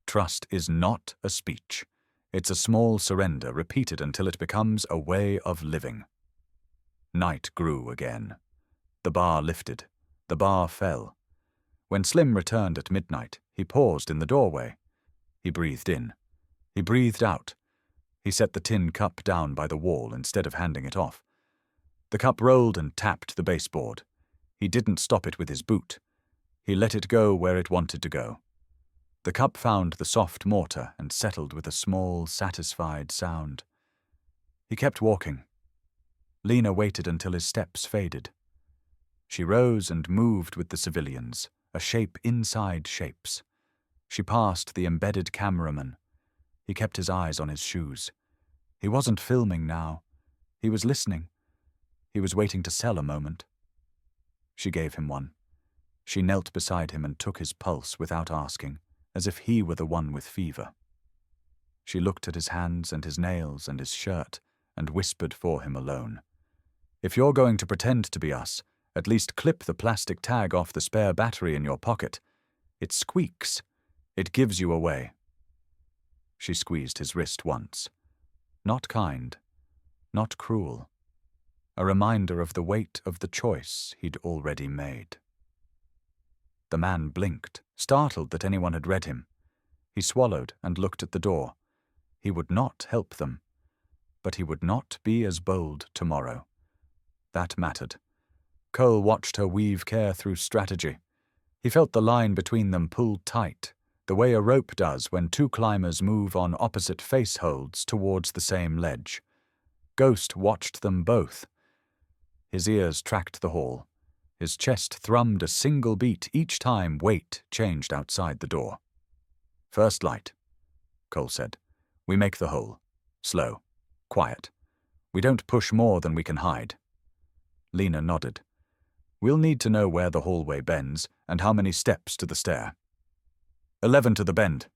Trust is not a speech. It's a small surrender repeated until it becomes a way of living. Night grew again. The bar lifted. The bar fell. When Slim returned at midnight, he paused in the doorway. He breathed in. He breathed out. He set the tin cup down by the wall instead of handing it off. The cup rolled and tapped the baseboard. He didn't stop it with his boot. He let it go where it wanted to go. The cup found the soft mortar and settled with a small, satisfied sound. He kept walking. Lena waited until his steps faded. She rose and moved with the civilians, a shape inside shapes. She passed the embedded cameraman. He kept his eyes on his shoes. He wasn't filming now. He was listening. He was waiting to sell a moment. She gave him one. She knelt beside him and took his pulse without asking, as if he were the one with fever. She looked at his hands and his nails and his shirt and whispered for him alone. If you're going to pretend to be us, at least clip the plastic tag off the spare battery in your pocket. It squeaks. It gives you away. She squeezed his wrist once. Not kind. Not cruel. A reminder of the weight of the choice he'd already made. The man blinked, startled that anyone had read him. He swallowed and looked at the door. He would not help them. But he would not be as bold tomorrow. That mattered. Cole watched her weave care through strategy. He felt the line between them pulled tight, the way a rope does when two climbers move on opposite face holds towards the same ledge. Ghost watched them both. His ears tracked the hall. His chest thrummed a single beat each time weight changed outside the door. First light, Cole said. We make the hole. Slow. Quiet. We don't push more than we can hide. Lena nodded. We'll need to know where the hallway bends and how many steps to the stair. 11 to the bend,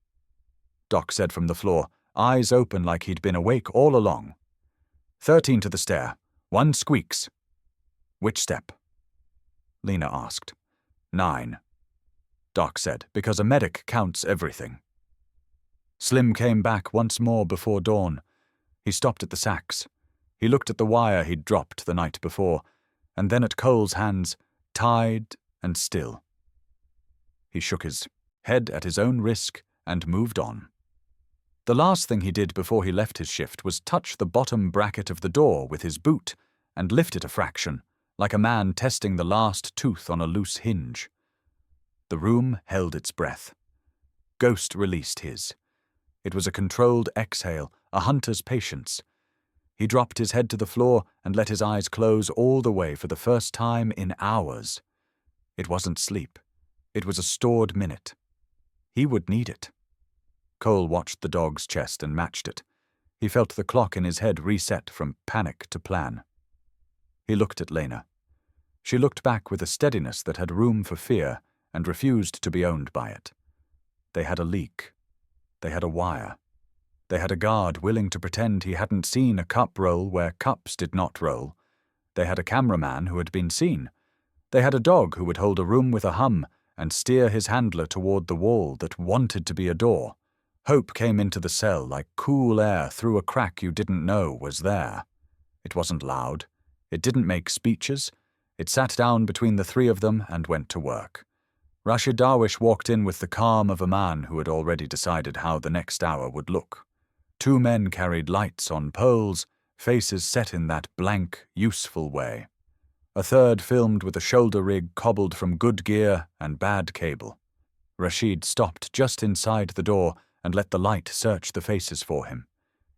Doc said from the floor, eyes open like he'd been awake all along. 13 to the stair. 1 squeaks. Which step? Lena asked. 9, Doc said, because a medic counts everything. Slim came back once more before dawn. He stopped at the sacks. He looked at the wire he'd dropped the night before, and then at Cole's hands, tied and still. He shook his head at his own risk and moved on. The last thing he did before he left his shift was touch the bottom bracket of the door with his boot and lift it a fraction, like a man testing the last tooth on a loose hinge. The room held its breath. Ghost released his. It was a controlled exhale, a hunter's patience. He dropped his head to the floor and let his eyes close all the way for the first time in hours. It wasn't sleep. It was a stored minute. He would need it. Cole watched the dog's chest and matched it. He felt the clock in his head reset from panic to plan. He looked at Lena. She looked back with a steadiness that had room for fear and refused to be owned by it. They had a leak. They had a wire. They had a guard willing to pretend he hadn't seen a cup roll where cups did not roll. They had a cameraman who had been seen. They had a dog who would hold a room with a hum and steer his handler toward the wall that wanted to be a door. Hope came into the cell like cool air through a crack you didn't know was there. It wasn't loud. It didn't make speeches. It sat down between the three of them and went to work. Rashid Darwish walked in with the calm of a man who had already decided how the next hour would look. 2 men carried lights on poles, faces set in that blank, useful way. A third filmed with a shoulder rig cobbled from good gear and bad cable. Rashid stopped just inside the door and let the light search the faces for him.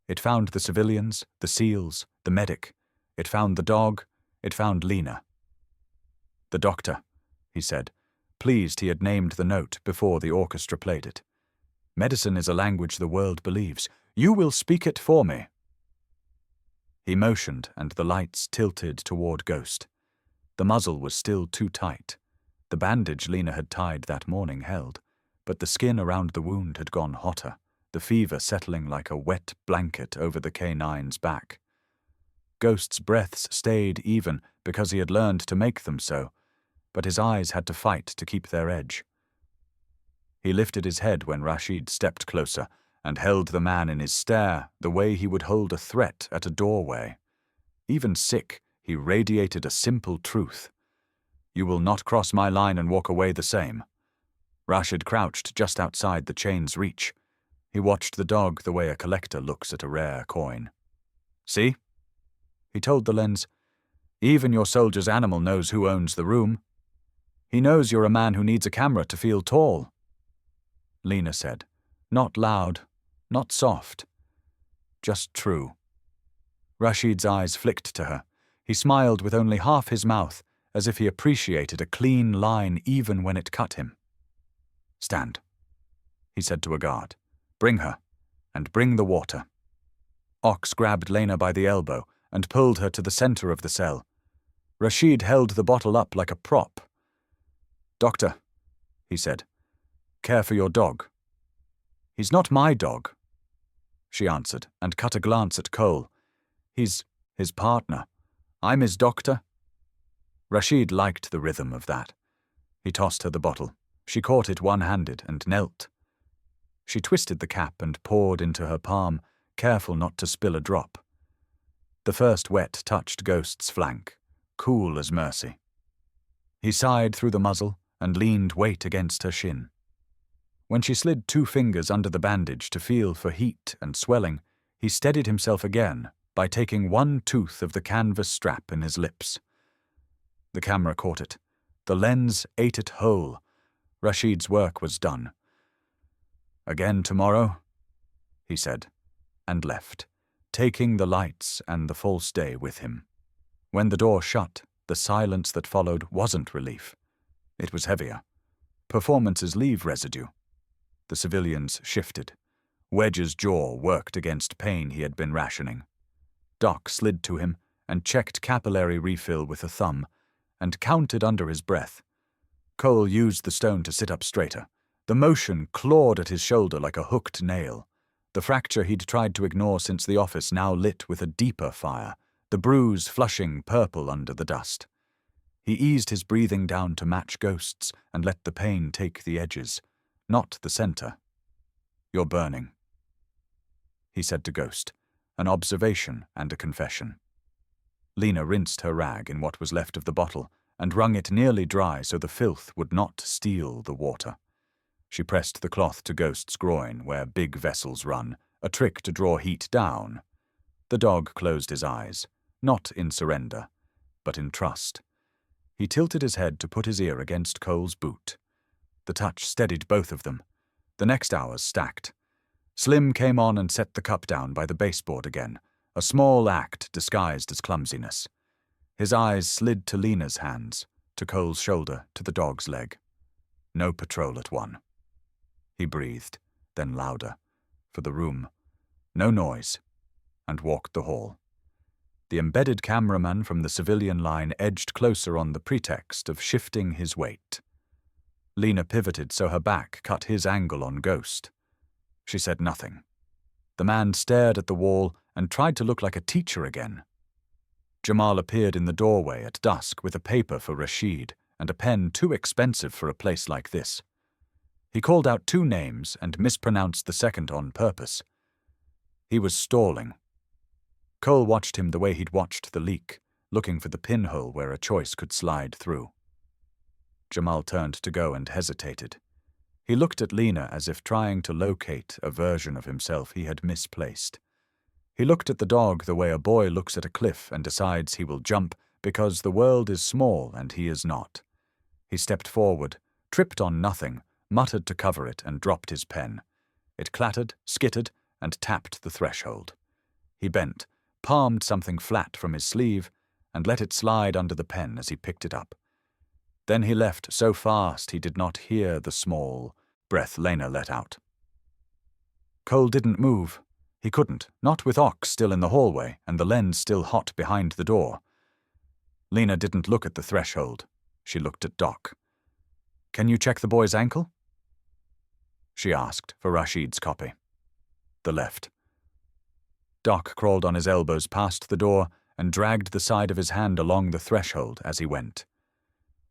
It found the civilians, the SEALs, the medic. It found the dog. It found Lena. The doctor, he said, pleased he had named the note before the orchestra played it. Medicine is a language the world believes. You will speak it for me. He motioned, and the lights tilted toward Ghost. The muzzle was still too tight. The bandage Lena had tied that morning held, but the skin around the wound had gone hotter, the fever settling like a wet blanket over the K9's back. Ghost's breaths stayed even because he had learned to make them so, but his eyes had to fight to keep their edge. He lifted his head when Rashid stepped closer and held the man in his stare the way he would hold a threat at a doorway. Even sick, he radiated a simple truth. You will not cross my line and walk away the same. Rashid crouched just outside the chain's reach. He watched the dog the way a collector looks at a rare coin. See? He told the lens, even your soldier's animal knows who owns the room. He knows you're a man who needs a camera to feel tall. Lena said, not loud, not soft, just true. Rashid's eyes flicked to her. He smiled with only half his mouth, as if he appreciated a clean line even when it cut him. Stand, he said to a guard. Bring her, and bring the water. Ox grabbed Lena by the elbow and pulled her to the center of the cell. Rashid held the bottle up like a prop. Doctor, he said, care for your dog. He's not my dog, she answered, and cut a glance at Cole. He's his partner. I'm his doctor. Rashid liked the rhythm of that. He tossed her the bottle. She caught it one-handed and knelt. She twisted the cap and poured into her palm, careful not to spill a drop. The first wet touched Ghost's flank, cool as mercy. He sighed through the muzzle and leaned weight against her shin. When she slid 2 fingers under the bandage to feel for heat and swelling, he steadied himself again by taking 1 tooth of the canvas strap in his lips. The camera caught it. The lens ate it whole. Rashid's work was done. Again tomorrow, he said, and left, taking the lights and the false day with him. When the door shut, the silence that followed wasn't relief. It was heavier. Performances leave residue. The civilians shifted. Wedge's jaw worked against pain he had been rationing. Doc slid to him and checked capillary refill with a thumb and counted under his breath. Cole used the stone to sit up straighter. The motion clawed at his shoulder like a hooked nail. The fracture he'd tried to ignore since the office now lit with a deeper fire, the bruise flushing purple under the dust. He eased his breathing down to match Ghost's and let the pain take the edges, not the center. You're burning, he said to Ghost, an observation and a confession. Lena rinsed her rag in what was left of the bottle and wrung it nearly dry so the filth would not steal the water. She pressed the cloth to Ghost's groin where big vessels run, a trick to draw heat down. The dog closed his eyes, not in surrender, but in trust. He tilted his head to put his ear against Cole's boot. The touch steadied both of them. The next hours stacked. Slim came on and set the cup down by the baseboard again, a small act disguised as clumsiness. His eyes slid to Lena's hands, to Cole's shoulder, to the dog's leg. No patrol at 1. He breathed, then louder, for the room. No noise, and walked the hall. The embedded cameraman from the civilian line edged closer on the pretext of shifting his weight. Lena pivoted so her back cut his angle on Ghost. She said nothing. The man stared at the wall and tried to look like a teacher again. Jamal appeared in the doorway at dusk with a paper for Rashid and a pen too expensive for a place like this. He called out 2 names and mispronounced the second on purpose. He was stalling. Cole watched him the way he'd watched the leak, looking for the pinhole where a choice could slide through. Jamal turned to go and hesitated. He looked at Lena as if trying to locate a version of himself he had misplaced. He looked at the dog the way a boy looks at a cliff and decides he will jump because the world is small and he is not. He stepped forward, tripped on nothing, muttered to cover it, and dropped his pen. It clattered, skittered, and tapped the threshold. He bent, palmed something flat from his sleeve, and let it slide under the pen as he picked it up. Then he left so fast he did not hear the small breath Lena let out. Cole didn't move, He couldn't, not with Ox still in the hallway and the lens still hot behind the door. Lena didn't look at the threshold. She looked at Doc. "Can you check the boy's ankle?" she asked for Rashid's copy. The left. Doc crawled on his elbows past the door and dragged the side of his hand along the threshold as he went.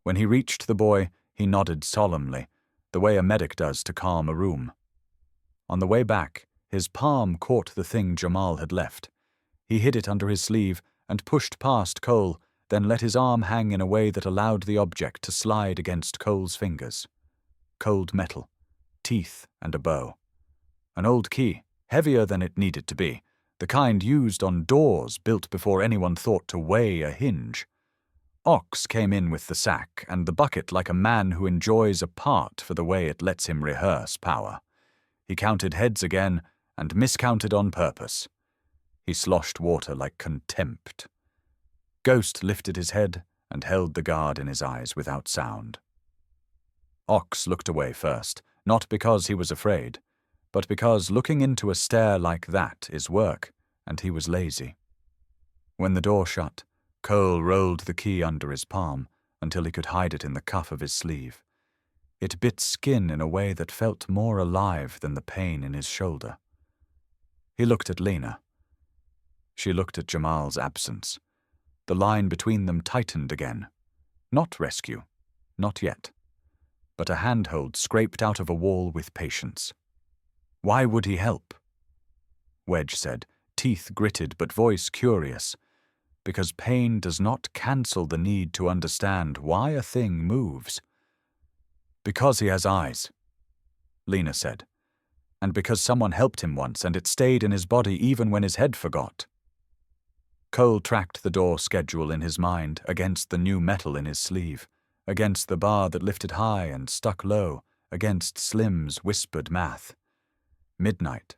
When he reached the boy, he nodded solemnly, the way a medic does to calm a room. On the way back, his palm caught the thing Jamal had left. He hid it under his sleeve and pushed past Cole, then let his arm hang in a way that allowed the object to slide against Cole's fingers. Cold metal, teeth and a bow. An old key, heavier than it needed to be, the kind used on doors built before anyone thought to weigh a hinge. Ox came in with the sack and the bucket like a man who enjoys a part for the way it lets him rehearse power. He counted heads again and miscounted on purpose. He sloshed water like contempt. Ghost lifted his head and held the guard in his eyes without sound. Ox looked away first, not because he was afraid, but because looking into a stare like that is work, and he was lazy. When the door shut, Cole rolled the key under his palm until he could hide it in the cuff of his sleeve. It bit skin in a way that felt more alive than the pain in his shoulder. He looked at Lena. She looked at Jamal's absence. The line between them tightened again. Not rescue, not yet, but a handhold scraped out of a wall with patience. Why would he help? Wedge said, teeth gritted but voice curious. Because pain does not cancel the need to understand why a thing moves. Because he has eyes, Lena said, and because someone helped him once and it stayed in his body even when his head forgot. Cole tracked the door schedule in his mind against the new metal in his sleeve, against the bar that lifted high and stuck low, against Slim's whispered math. Midnight.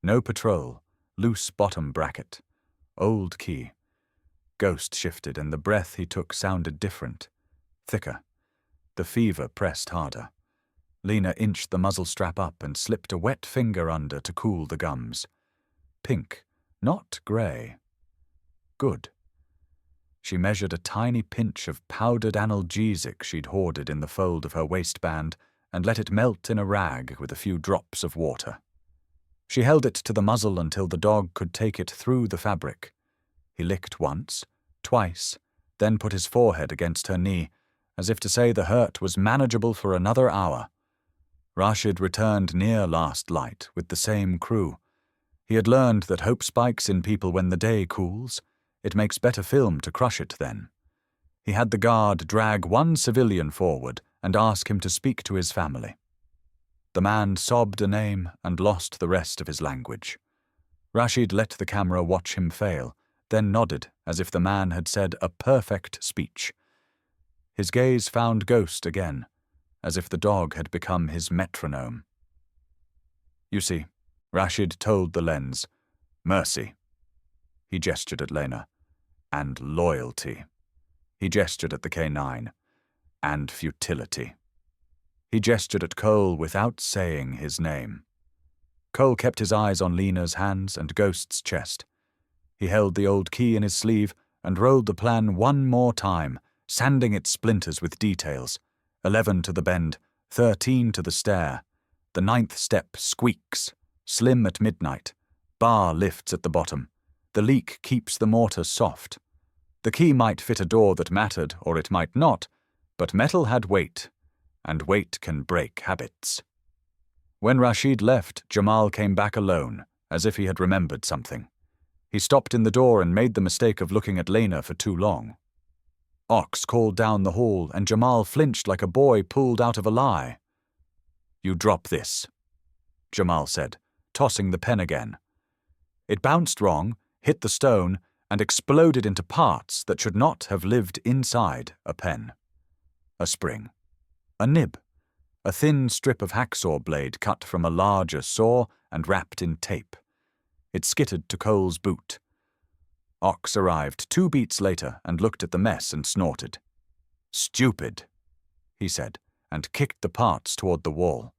No patrol. Loose bottom bracket. Old key. Ghost shifted and the breath he took sounded different. Thicker. The fever pressed harder. Lena inched the muzzle strap up and slipped a wet finger under to cool the gums. Pink, not grey. Good. She measured a tiny pinch of powdered analgesic she'd hoarded in the fold of her waistband and let it melt in a rag with a few drops of water. She held it to the muzzle until the dog could take it through the fabric. He licked once, twice, then put his forehead against her knee, as if to say the hurt was manageable for another hour. Rashid returned near last light with the same crew. He had learned that hope spikes in people when the day cools. It makes better film to crush it then. He had the guard drag one civilian forward and ask him to speak to his family. The man sobbed a name and lost the rest of his language. Rashid let the camera watch him fail, then nodded as if the man had said a perfect speech. His gaze found Ghost again, as if the dog had become his metronome. You see, Rashid told the lens, mercy. He gestured at Lena. And loyalty. He gestured at the K9. And futility. He gestured at Cole without saying his name. Cole kept his eyes on Lena's hands and Ghost's chest. He held the old key in his sleeve and rolled the plan one more time, sanding its splinters with details. 11 to the bend, 13 to the stair. The 9th step squeaks. Slim at midnight. Bar lifts at the bottom. The leak keeps the mortar soft. The key might fit a door that mattered, or it might not, but metal had weight, and weight can break habits. When Rashid left, Jamal came back alone, as if he had remembered something. He stopped in the door and made the mistake of looking at Lena for too long. Ox called down the hall, and Jamal flinched like a boy pulled out of a lie. You drop this, Jamal said, tossing the pen again. It bounced wrong, hit the stone, and exploded into parts that should not have lived inside a pen. A spring. A nib. A thin strip of hacksaw blade cut from a larger saw and wrapped in tape. It skittered to Cole's boot. Ox arrived 2 beats later and looked at the mess and snorted. Stupid, he said, and kicked the parts toward the wall.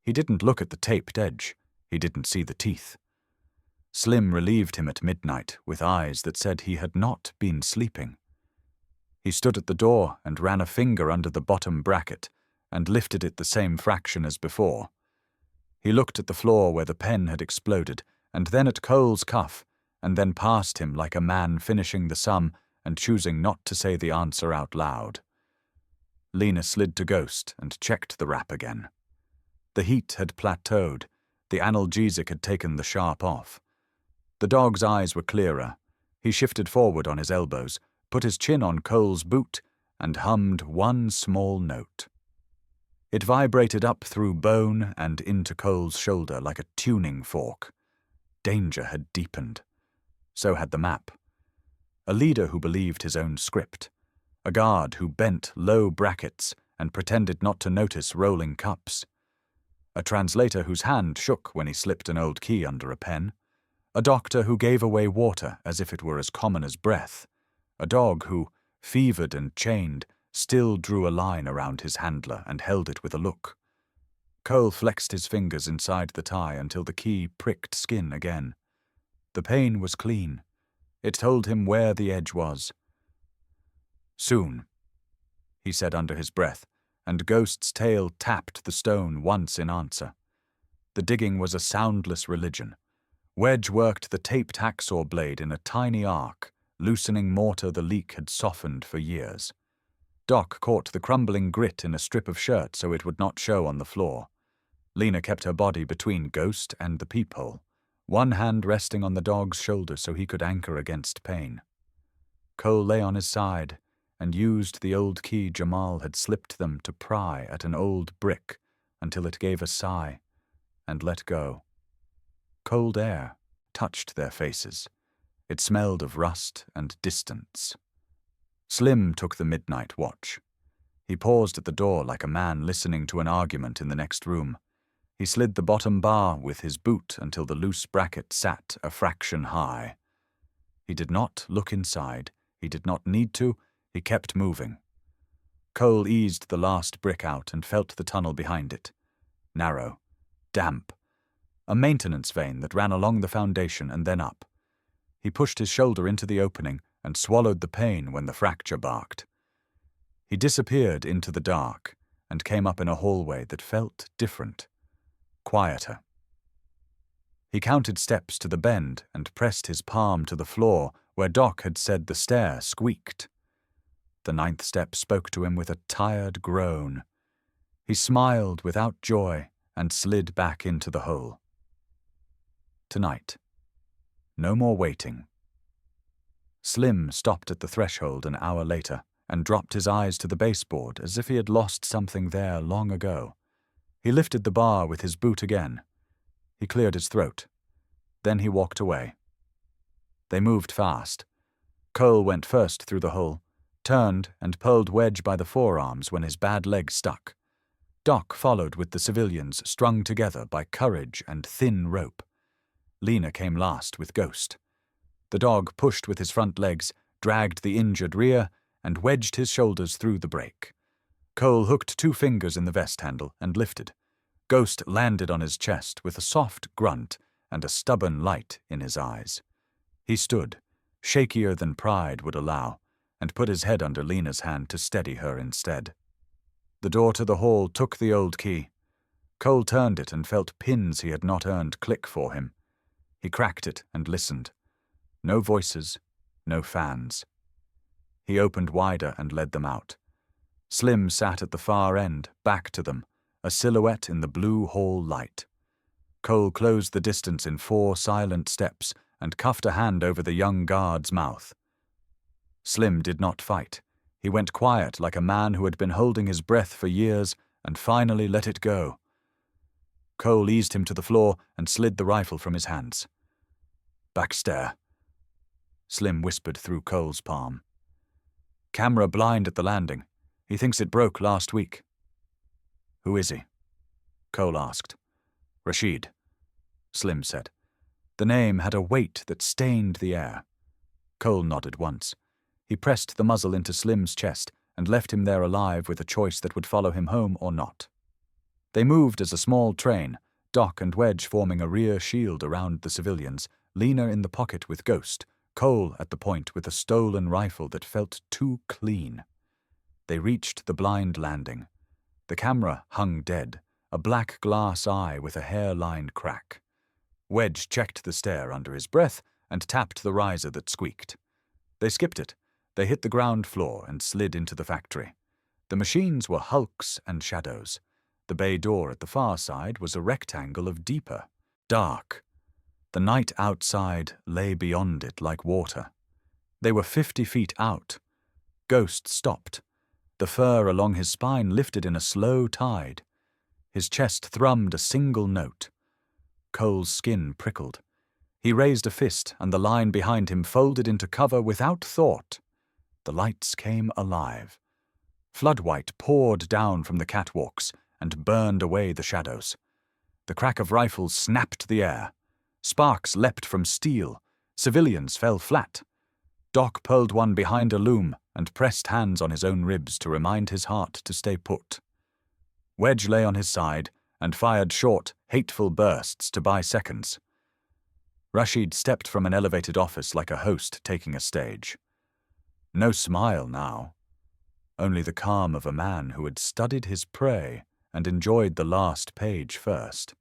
He didn't look at the taped edge. He didn't see the teeth. Slim relieved him at midnight with eyes that said he had not been sleeping. He stood at the door and ran a finger under the bottom bracket and lifted it the same fraction as before. He looked at the floor where the pen had exploded, and then at Cole's cuff, and then past him like a man finishing the sum and choosing not to say the answer out loud. Lena slid to Ghost and checked the wrap again. The heat had plateaued. The analgesic had taken the sharp off. The dog's eyes were clearer. He shifted forward on his elbows, put his chin on Cole's boot, and hummed one small note. It vibrated up through bone and into Cole's shoulder like a tuning fork. Danger had deepened. So had the map. A leader who believed his own script. A guard who bent low brackets and pretended not to notice rolling cups. A translator whose hand shook when he slipped an old key under a pen. A doctor who gave away water as if it were as common as breath. A dog who, fevered and chained, still drew a line around his handler and held it with a look. Cole flexed his fingers inside the tie until the key pricked skin again. The pain was clean. It told him where the edge was. "Soon," he said under his breath, and Ghost's tail tapped the stone once in answer. The digging was a soundless religion. Wedge worked the taped hacksaw blade in a tiny arc, loosening mortar the leak had softened for years. Doc caught the crumbling grit in a strip of shirt so it would not show on the floor. Lena kept her body between Ghost and the peephole, one hand resting on the dog's shoulder so he could anchor against pain. Cole lay on his side and used the old key Jamal had slipped them to pry at an old brick until it gave a sigh and let go. Cold air touched their faces. It smelled of rust and distance. Slim took the midnight watch. He paused at the door like a man listening to an argument in the next room. He slid the bottom bar with his boot until the loose bracket sat a fraction high. He did not look inside. He did not need to. He kept moving. Cole eased the last brick out and felt the tunnel behind it. Narrow. Damp. A maintenance vein that ran along the foundation and then up. He pushed his shoulder into the opening and swallowed the pain when the fracture barked. He disappeared into the dark and came up in a hallway that felt different, quieter. He counted steps to the bend and pressed his palm to the floor where Doc had said the stair squeaked. The 9th step spoke to him with a tired groan. He smiled without joy and slid back into the hole. Tonight. No more waiting. Slim stopped at the threshold an hour later and dropped his eyes to the baseboard as if he had lost something there long ago. He lifted the bar with his boot again. He cleared his throat. Then he walked away. They moved fast. Cole went first through the hole, turned and pulled Wedge by the forearms when his bad leg stuck. Doc followed with the civilians strung together by courage and thin rope. Lena came last with Ghost. The dog pushed with his front legs, dragged the injured rear, and wedged his shoulders through the break. Cole hooked 2 fingers in the vest handle and lifted. Ghost landed on his chest with a soft grunt and a stubborn light in his eyes. He stood, shakier than pride would allow, and put his head under Lena's hand to steady her instead. The door to the hall took the old key. Cole turned it and felt pins he had not earned click for him. He cracked it and listened. No voices, no fans. He opened wider and led them out. Slim sat at the far end, back to them, a silhouette in the blue hall light. Cole closed the distance in 4 silent steps and cuffed a hand over the young guard's mouth. Slim did not fight. He went quiet like a man who had been holding his breath for years and finally let it go. Cole eased him to the floor and slid the rifle from his hands. "Back stair," Slim whispered through Cole's palm. "Camera blind at the landing. He thinks it broke last week." "Who is he?" Cole asked. "Rashid," Slim said. The name had a weight that stained the air. Cole nodded once. He pressed the muzzle into Slim's chest and left him there alive with a choice that would follow him home or not. They moved as a small train, Doc and Wedge forming a rear shield around the civilians, Lena in the pocket with Ghost, Cole at the point with a stolen rifle that felt too clean. They reached the blind landing. The camera hung dead, a black glass eye with a hair-lined crack. Wedge checked the stair under his breath and tapped the riser that squeaked. They skipped it. They hit the ground floor and slid into the factory. The machines were hulks and shadows. The bay door at the far side was a rectangle of deeper, dark. The night outside lay beyond it like water. They were 50 feet out. Ghost stopped. The fur along his spine lifted in a slow tide. His chest thrummed a single note. Cole's skin prickled. He raised a fist, and the line behind him folded into cover without thought. The lights came alive. Floodlight poured down from the catwalks and burned away the shadows. The crack of rifles snapped the air. Sparks leapt from steel. Civilians fell flat. Doc pulled one behind a loom and pressed hands on his own ribs to remind his heart to stay put. Wedge lay on his side and fired short, hateful bursts to buy seconds. Rashid stepped from an elevated office like a host taking a stage. No smile now. Only the calm of a man who had studied his prey and enjoyed the last page first.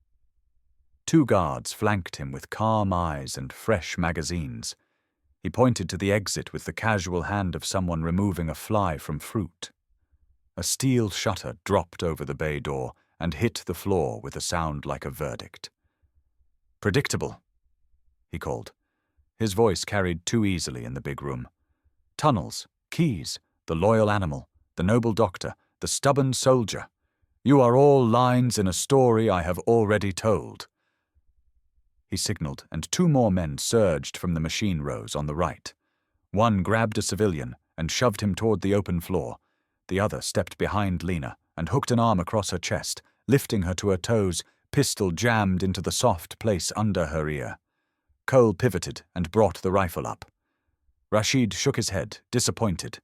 2 guards flanked him with calm eyes and fresh magazines. He pointed to the exit with the casual hand of someone removing a fly from fruit. A steel shutter dropped over the bay door and hit the floor with a sound like a verdict. "Predictable," he called. His voice carried too easily in the big room. "Tunnels, keys, the loyal animal, the noble doctor, the stubborn soldier. You are all lines in a story I have already told." He signaled, and 2 more men surged from the machine rows on the right. One grabbed a civilian and shoved him toward the open floor. The other stepped behind Lena and hooked an arm across her chest, lifting her to her toes, pistol jammed into the soft place under her ear. Cole pivoted and brought the rifle up. Rashid shook his head, disappointed.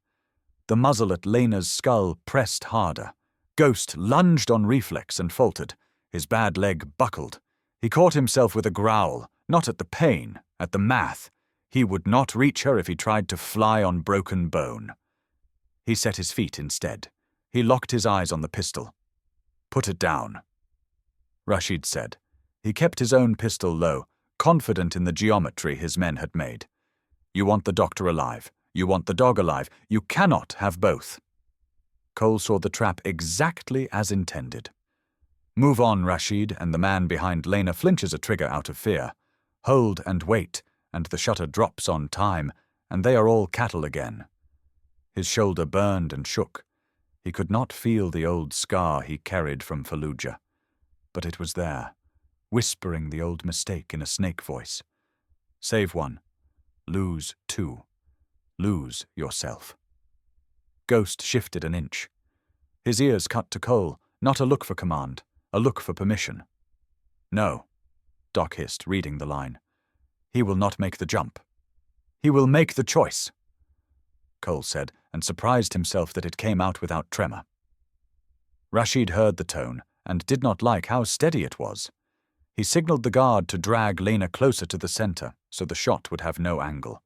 The muzzle at Lena's skull pressed harder. Ghost lunged on reflex and faltered. His bad leg buckled. He caught himself with a growl, not at the pain, at the math. He would not reach her if he tried to fly on broken bone. He set his feet instead. He locked his eyes on the pistol. "Put it down," Rashid said. He kept his own pistol low, confident in the geometry his men had made. "You want the doctor alive. You want the dog alive. You cannot have both." Cole saw the trap exactly as intended. "Move on, Rashid," and the man behind Lena flinches a trigger out of fear. Hold and wait, and the shutter drops on time, and they are all cattle again. His shoulder burned and shook. He could not feel the old scar he carried from Fallujah, but it was there, whispering the old mistake in a snake voice. Save 1. Lose 2. Lose yourself. Ghost shifted an inch. His ears cut to Cole, not a look for command, a look for permission. "No," Doc hissed, reading the line. "He will not make the jump. He will make the choice," Cole said, and surprised himself that it came out without tremor. Rashid heard the tone and did not like how steady it was. He signaled the guard to drag Lena closer to the center so the shot would have no angle.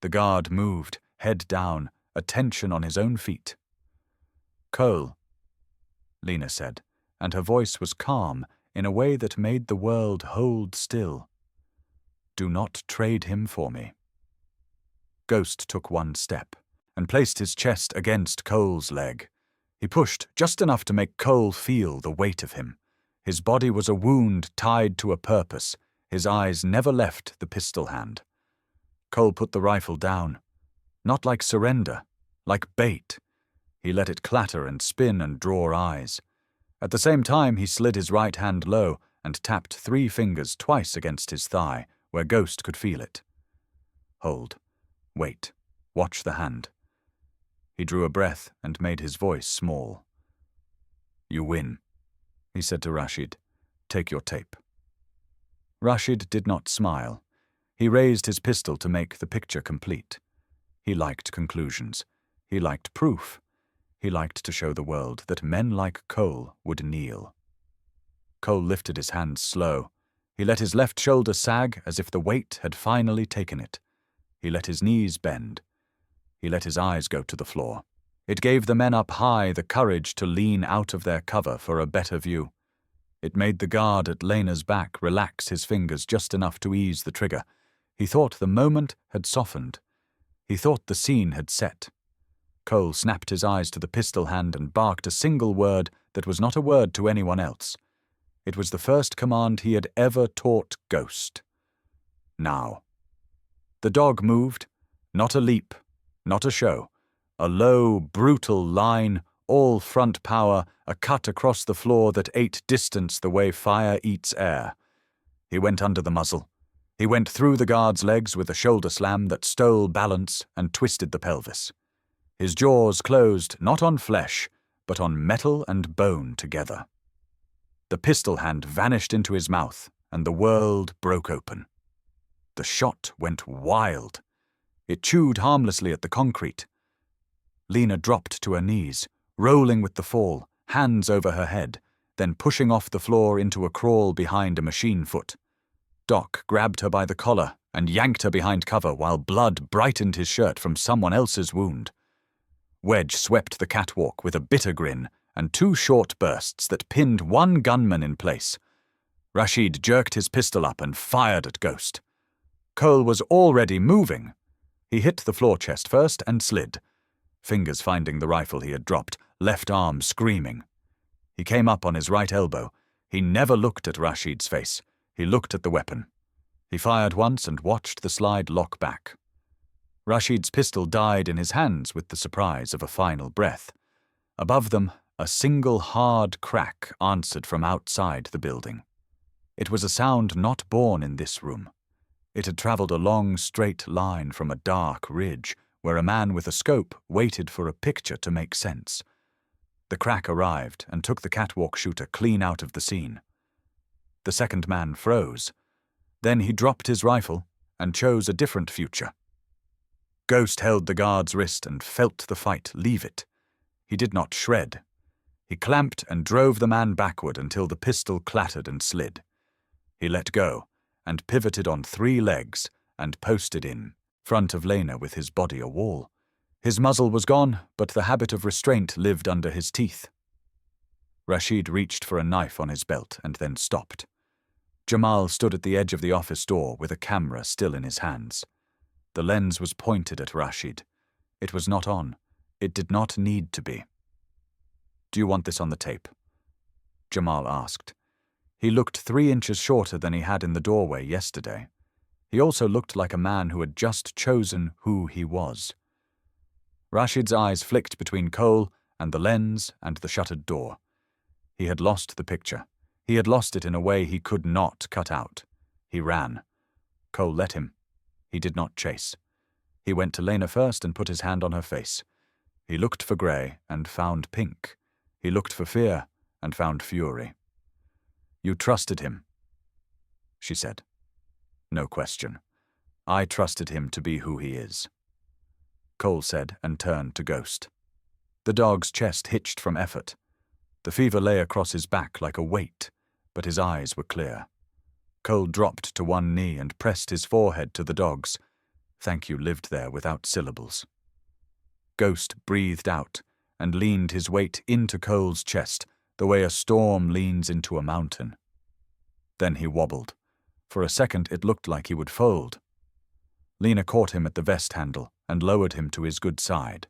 The guard moved, head down, attention on his own feet. "Cole," Lena said, and her voice was calm in a way that made the world hold still. "Do not trade him for me." Ghost took 1 step and placed his chest against Cole's leg. He pushed just enough to make Cole feel the weight of him. His body was a wound tied to a purpose. His eyes never left the pistol hand. Cole put the rifle down. Not like surrender, like bait. He let it clatter and spin and draw eyes. At the same time, he slid his right hand low and tapped 3 fingers twice against his thigh, where Ghost could feel it. Hold. Wait. Watch the hand. He drew a breath and made his voice small. "You win," he said to Rashid. "Take your tape." Rashid did not smile. He raised his pistol to make the picture complete. He liked conclusions. He liked proof. He liked to show the world that men like Cole would kneel. Cole lifted his hands slow. He let his left shoulder sag as if the weight had finally taken it. He let his knees bend. He let his eyes go to the floor. It gave the men up high the courage to lean out of their cover for a better view. It made the guard at Lena's back relax his fingers just enough to ease the trigger. He thought the moment had softened. He thought the scene had set. Cole snapped his eyes to the pistol hand and barked a single word that was not a word to anyone else. It was the first command he had ever taught Ghost. Now. The dog moved, not a leap, not a show. A low, brutal line, all front power, a cut across the floor that ate distance the way fire eats air. He went under the muzzle. He went through the guard's legs with a shoulder slam that stole balance and twisted the pelvis. His jaws closed not on flesh, but on metal and bone together. The pistol hand vanished into his mouth, and the world broke open. The shot went wild. It chewed harmlessly at the concrete. Lena dropped to her knees, rolling with the fall, hands over her head, then pushing off the floor into a crawl behind a machine foot. Doc grabbed her by the collar and yanked her behind cover while blood brightened his shirt from someone else's wound. Wedge swept the catwalk with a bitter grin and 2 short bursts that pinned one gunman in place. Rashid jerked his pistol up and fired at Ghost. Cole was already moving. He hit the floor chest first and slid, fingers finding the rifle he had dropped, left arm screaming. He came up on his right elbow. He never looked at Rashid's face. He looked at the weapon. He fired once and watched the slide lock back. Rashid's pistol died in his hands with the surprise of a final breath. Above them, a single hard crack answered from outside the building. It was a sound not born in this room. It had traveled a long, straight line from a dark ridge where a man with a scope waited for a picture to make sense. The crack arrived and took the catwalk shooter clean out of the scene. The second man froze. Then he dropped his rifle and chose a different future. Ghost held the guard's wrist and felt the fight leave it. He did not shred. He clamped and drove the man backward until the pistol clattered and slid. He let go and pivoted on 3 legs and posted in front of Lena with his body a wall. His muzzle was gone, but the habit of restraint lived under his teeth. Rashid reached for a knife on his belt and then stopped. Jamal stood at the edge of the office door with a camera still in his hands. The lens was pointed at Rashid. It was not on. It did not need to be. "Do you want this on the tape?" Jamal asked. He looked 3 inches shorter than he had in the doorway yesterday. He also looked like a man who had just chosen who he was. Rashid's eyes flicked between Cole and the lens and the shuttered door. He had lost the picture. He had lost it in a way he could not cut out. He ran. Cole let him. He did not chase. He went to Lena first and put his hand on her face. He looked for grey and found pink. He looked for fear and found fury. "You trusted him," she said. "No question. I trusted him to be who he is," Cole said and turned to Ghost. The dog's chest hitched from effort. The fever lay across his back like a weight, but his eyes were clear. Cole dropped to one knee and pressed his forehead to the dog's. Thank you lived there without syllables. Ghost breathed out and leaned his weight into Cole's chest, the way a storm leans into a mountain. Then he wobbled. For a second it looked like he would fold. Lena caught him at the vest handle and lowered him to his good side.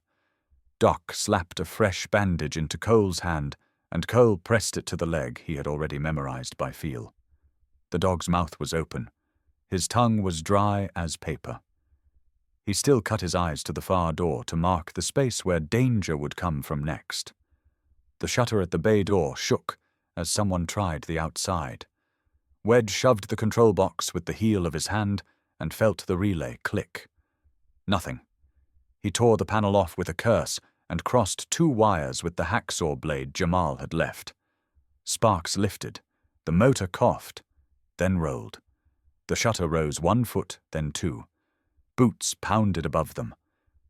Doc slapped a fresh bandage into Cole's hand, and Cole pressed it to the leg he had already memorized by feel. The dog's mouth was open. His tongue was dry as paper. He still cut his eyes to the far door to mark the space where danger would come from next. The shutter at the bay door shook as someone tried the outside. Wedge shoved the control box with the heel of his hand and felt the relay click. Nothing. He tore the panel off with a curse and crossed 2 wires with the hacksaw blade Jamal had left. Sparks lifted. The motor coughed, then rolled. The shutter rose 1 foot, then 2. Boots pounded above them.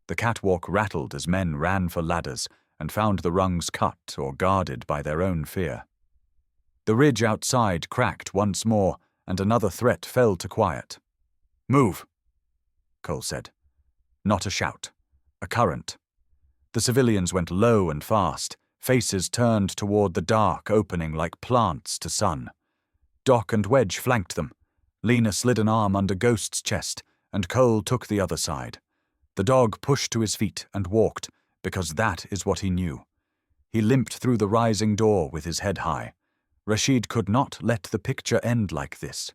The catwalk rattled as men ran for ladders and found the rungs cut or guarded by their own fear. The ridge outside cracked once more and another threat fell to quiet. "Move," Cole said. Not a shout. A current. The civilians went low and fast, faces turned toward the dark opening like plants to sun. Doc and Wedge flanked them. Lena slid an arm under Ghost's chest, and Cole took the other side. The dog pushed to his feet and walked, because that is what he knew. He limped through the rising door with his head high. Rashid could not let the picture end like this.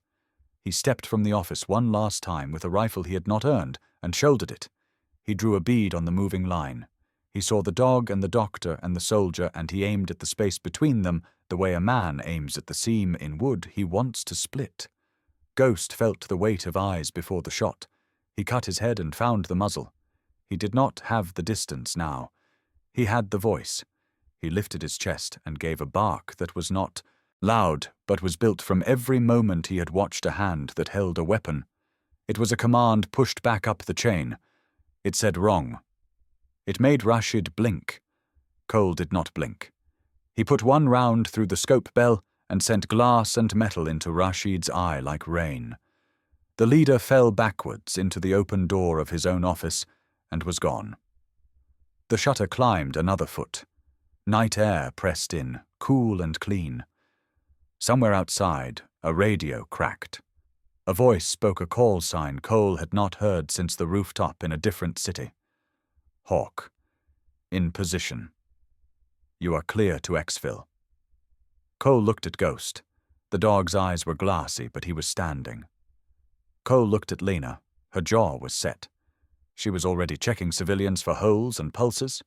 He stepped from the office one last time with a rifle he had not earned and shouldered it. He drew a bead on the moving line. He saw the dog and the doctor and the soldier, and he aimed at the space between them the way a man aims at the seam in wood he wants to split. Ghost felt the weight of eyes before the shot. He cut his head and found the muzzle. He did not have the distance now. He had the voice. He lifted his chest and gave a bark that was not loud, but was built from every moment he had watched a hand that held a weapon. It was a command pushed back up the chain. It said wrong. It made Rashid blink. Cole did not blink. He put one round through the scope bell and sent glass and metal into Rashid's eye like rain. The leader fell backwards into the open door of his own office and was gone. The shutter climbed another foot. Night air pressed in, cool and clean. Somewhere outside, a radio cracked. A voice spoke a call sign Cole had not heard since the rooftop in a different city. Hawk. In position. You are clear to exfil. Cole looked at Ghost. The dog's eyes were glassy, but he was standing. Cole looked at Lena. Her jaw was set. She was already checking civilians for holes and pulses.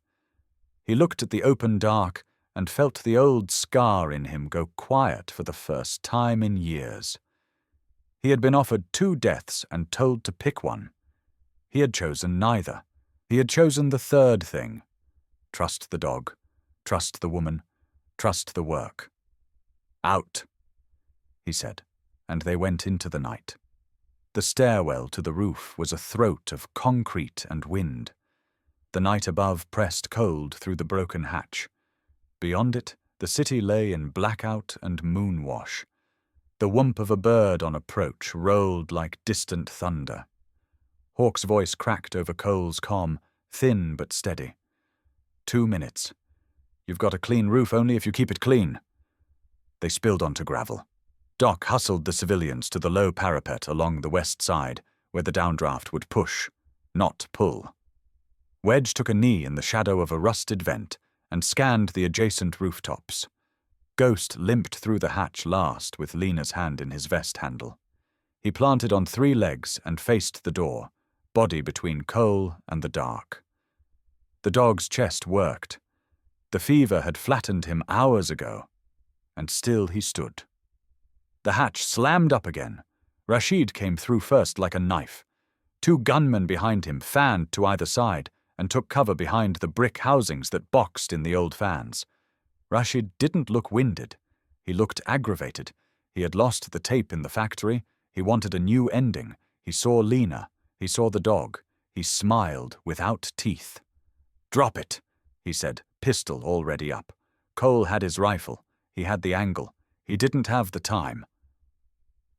He looked at the open dark and felt the old scar in him go quiet for the first time in years. He had been offered 2 deaths and told to pick one. He had chosen neither. He had chosen the third thing. Trust the dog. Trust the woman. Trust the work. Out, he said, and they went into the night. The stairwell to the roof was a throat of concrete and wind. The night above pressed cold through the broken hatch. Beyond it, the city lay in blackout and moonwash. The whoomp of a bird on approach rolled like distant thunder. Hawk's voice cracked over Cole's comm, thin but steady. 2 minutes. You've got a clean roof only if you keep it clean. They spilled onto gravel. Doc hustled the civilians to the low parapet along the west side, where the downdraft would push, not pull. Wedge took a knee in the shadow of a rusted vent and scanned the adjacent rooftops. Ghost limped through the hatch last with Lena's hand in his vest handle. He planted on 3 legs and faced the door, body between Cole and the dark. The dog's chest worked. The fever had flattened him hours ago, and still he stood. The hatch slammed up again. Rashid came through first like a knife. 2 gunmen behind him fanned to either side and took cover behind the brick housings that boxed in the old fans. Rashid didn't look winded. He looked aggravated. He had lost the tape in the factory. He wanted a new ending. He saw Lena. He saw the dog. He smiled without teeth. "Drop it," he said, pistol already up. Cole had his rifle. He had the angle. He didn't have the time.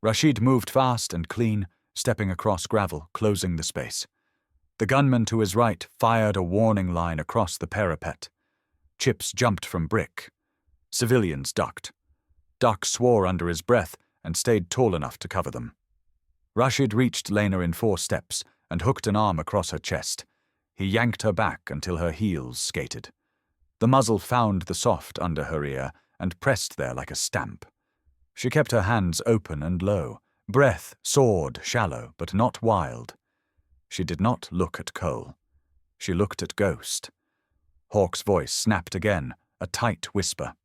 Rashid moved fast and clean, stepping across gravel, closing the space. The gunman to his right fired a warning line across the parapet. Chips jumped from brick. Civilians ducked. Doc swore under his breath and stayed tall enough to cover them. Rashid reached Lena in 4 steps and hooked an arm across her chest. He yanked her back until her heels skated. The muzzle found the soft under her ear and pressed there like a stamp. She kept her hands open and low, breath soared shallow but not wild. She did not look at Cole. She looked at Ghost. Hawk's voice snapped again, a tight whisper.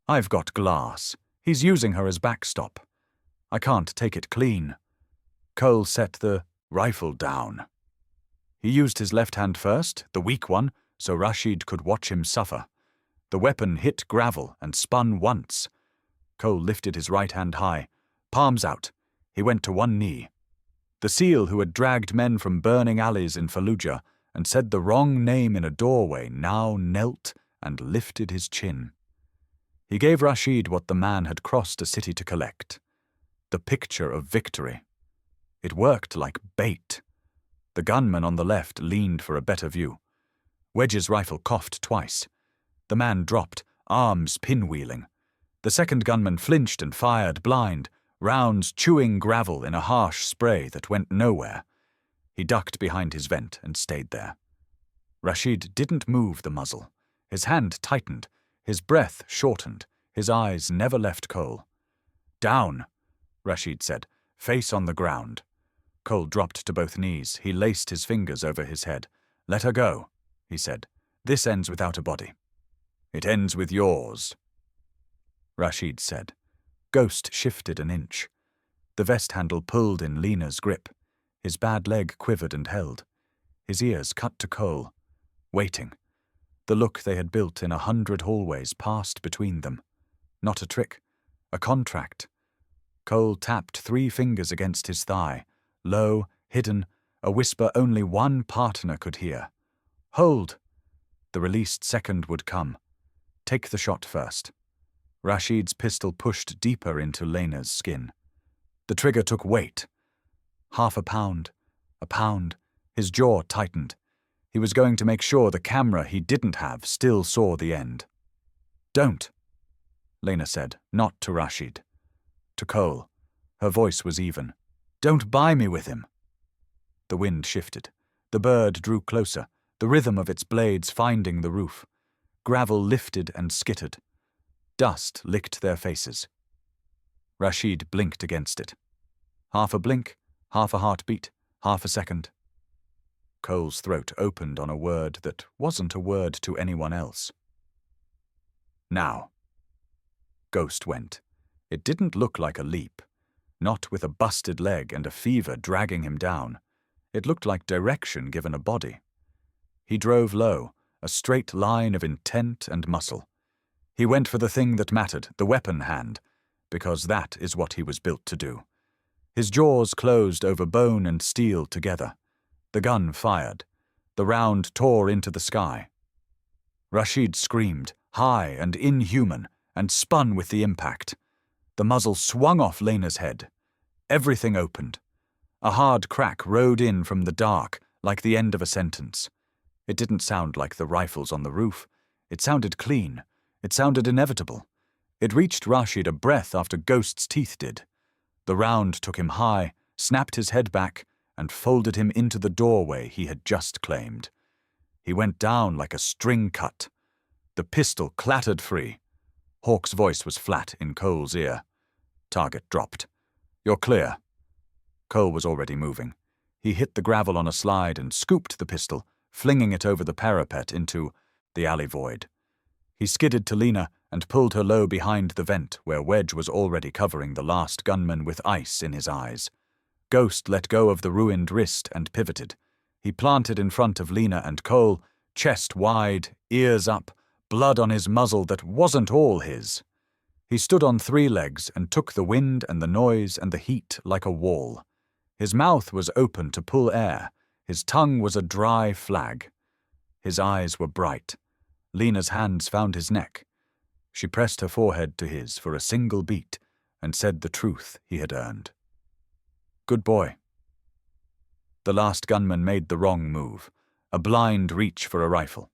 "I've got glass. He's using her as backstop. I can't take it clean." Cole set the rifle down. He used his left hand first, the weak one, so Rashid could watch him suffer. The weapon hit gravel and spun once. Cole lifted his right hand high, palms out. He went to one knee. The SEAL who had dragged men from burning alleys in Fallujah and said the wrong name in a doorway now knelt and lifted his chin. He gave Rashid what the man had crossed a city to collect. the picture of victory. It worked like bait. The gunman on the left leaned for a better view. Wedge's rifle coughed twice. The man dropped, arms pinwheeling. The second gunman flinched and fired blind, rounds chewing gravel in a harsh spray that went nowhere. He ducked behind his vent and stayed there. Rashid didn't move the muzzle. His hand tightened, his breath shortened, his eyes never left Cole. "Down," Rashid said, face on the ground. Cole dropped to both knees. He laced his fingers over his head. "Let her go," he said. "This ends without a body." "It ends with yours," Rashid said. Ghost shifted an inch. The vest handle pulled in Lena's grip. His bad leg quivered and held. His ears cut to Cole, waiting. The look they had built in 100 hallways passed between them. Not a trick, a contract. Cole tapped 3 fingers against his thigh, low, hidden, a whisper only one partner could hear. "Hold!" The released second would come. Take the shot first. Rashid's pistol pushed deeper into Lena's skin. The trigger took weight. Half a pound, his jaw tightened. He was going to make sure the camera he didn't have still saw the end. "Don't," Lena said, not to Rashid. To Cole. Her voice was even. "Don't buy me with him." The wind shifted. The bird drew closer, the rhythm of its blades finding the roof. Gravel lifted and skittered. Dust licked their faces. Rashid blinked against it. Half a blink, half a heartbeat, half a second. Cole's throat opened on a word that wasn't a word to anyone else. "Now." Ghost went. It didn't look like a leap. Not with a busted leg and a fever dragging him down. It looked like direction given a body. He drove low, a straight line of intent and muscle. He went for the thing that mattered, the weapon hand, because that is what he was built to do. His jaws closed over bone and steel together. The gun fired. The round tore into the sky. Rashid screamed, high and inhuman, and spun with the impact. The muzzle swung off Lena's head. Everything opened. A hard crack rode in from the dark, like the end of a sentence. It didn't sound like the rifles on the roof. It sounded clean. It sounded inevitable. It reached Rashid a breath after Ghost's teeth did. The round took him high, snapped his head back, and folded him into the doorway he had just claimed. He went down like a string cut. The pistol clattered free. Hawk's voice was flat in Cole's ear. Target dropped. "You're clear." Cole was already moving. He hit the gravel on a slide and scooped the pistol, flinging it over the parapet into the alley void. He skidded to Lena and pulled her low behind the vent where Wedge was already covering the last gunman with ice in his eyes. Ghost let go of the ruined wrist and pivoted. He planted in front of Lena and Cole, chest wide, ears up, blood on his muzzle that wasn't all his. He stood on 3 legs and took the wind and the noise and the heat like a wall. His mouth was open to pull air. His tongue was a dry flag. His eyes were bright. Lena's hands found his neck. She pressed her forehead to his for a single beat and said the truth he had earned. "Good boy." The last gunman made the wrong move, a blind reach for a rifle.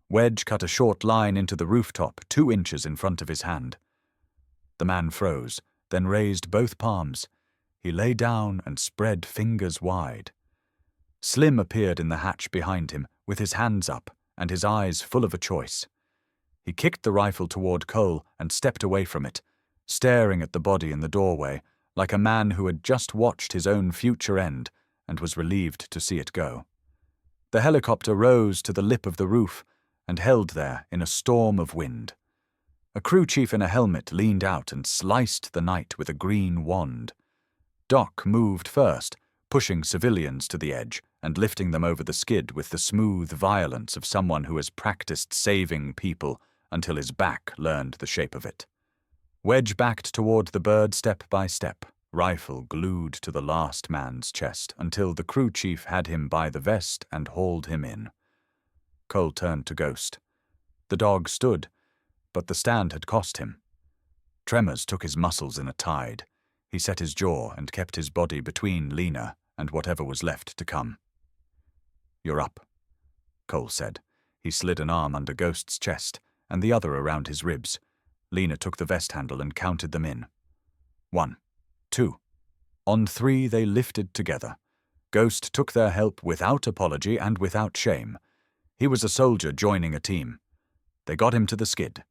Wedge cut a short line into the rooftop 2 inches in front of his hand. The man froze, then raised both palms. He lay down and spread fingers wide. Slim appeared in the hatch behind him, with his hands up and his eyes full of a choice. He kicked the rifle toward Cole and stepped away from it, staring at the body in the doorway, like a man who had just watched his own future end and was relieved to see it go. The helicopter rose to the lip of the roof and held there in a storm of wind. A crew chief in a helmet leaned out and sliced the night with a green wand. Doc moved first, pushing civilians to the edge and lifting them over the skid with the smooth violence of someone who has practiced saving people until his back learned the shape of it. Wedge backed toward the bird step by step, rifle glued to the last man's chest until the crew chief had him by the vest and hauled him in. Cole turned to Ghost. The dog stood, but the stand had cost him. Tremors took his muscles in a tide. He set his jaw and kept his body between Lena and whatever was left to come. "You're up," Cole said. He slid an arm under Ghost's chest and the other around his ribs. Lena took the vest handle and counted them in. 1, 2. On 3 they lifted together. Ghost took their help without apology and without shame. He was a soldier joining a team. They got him to the skid.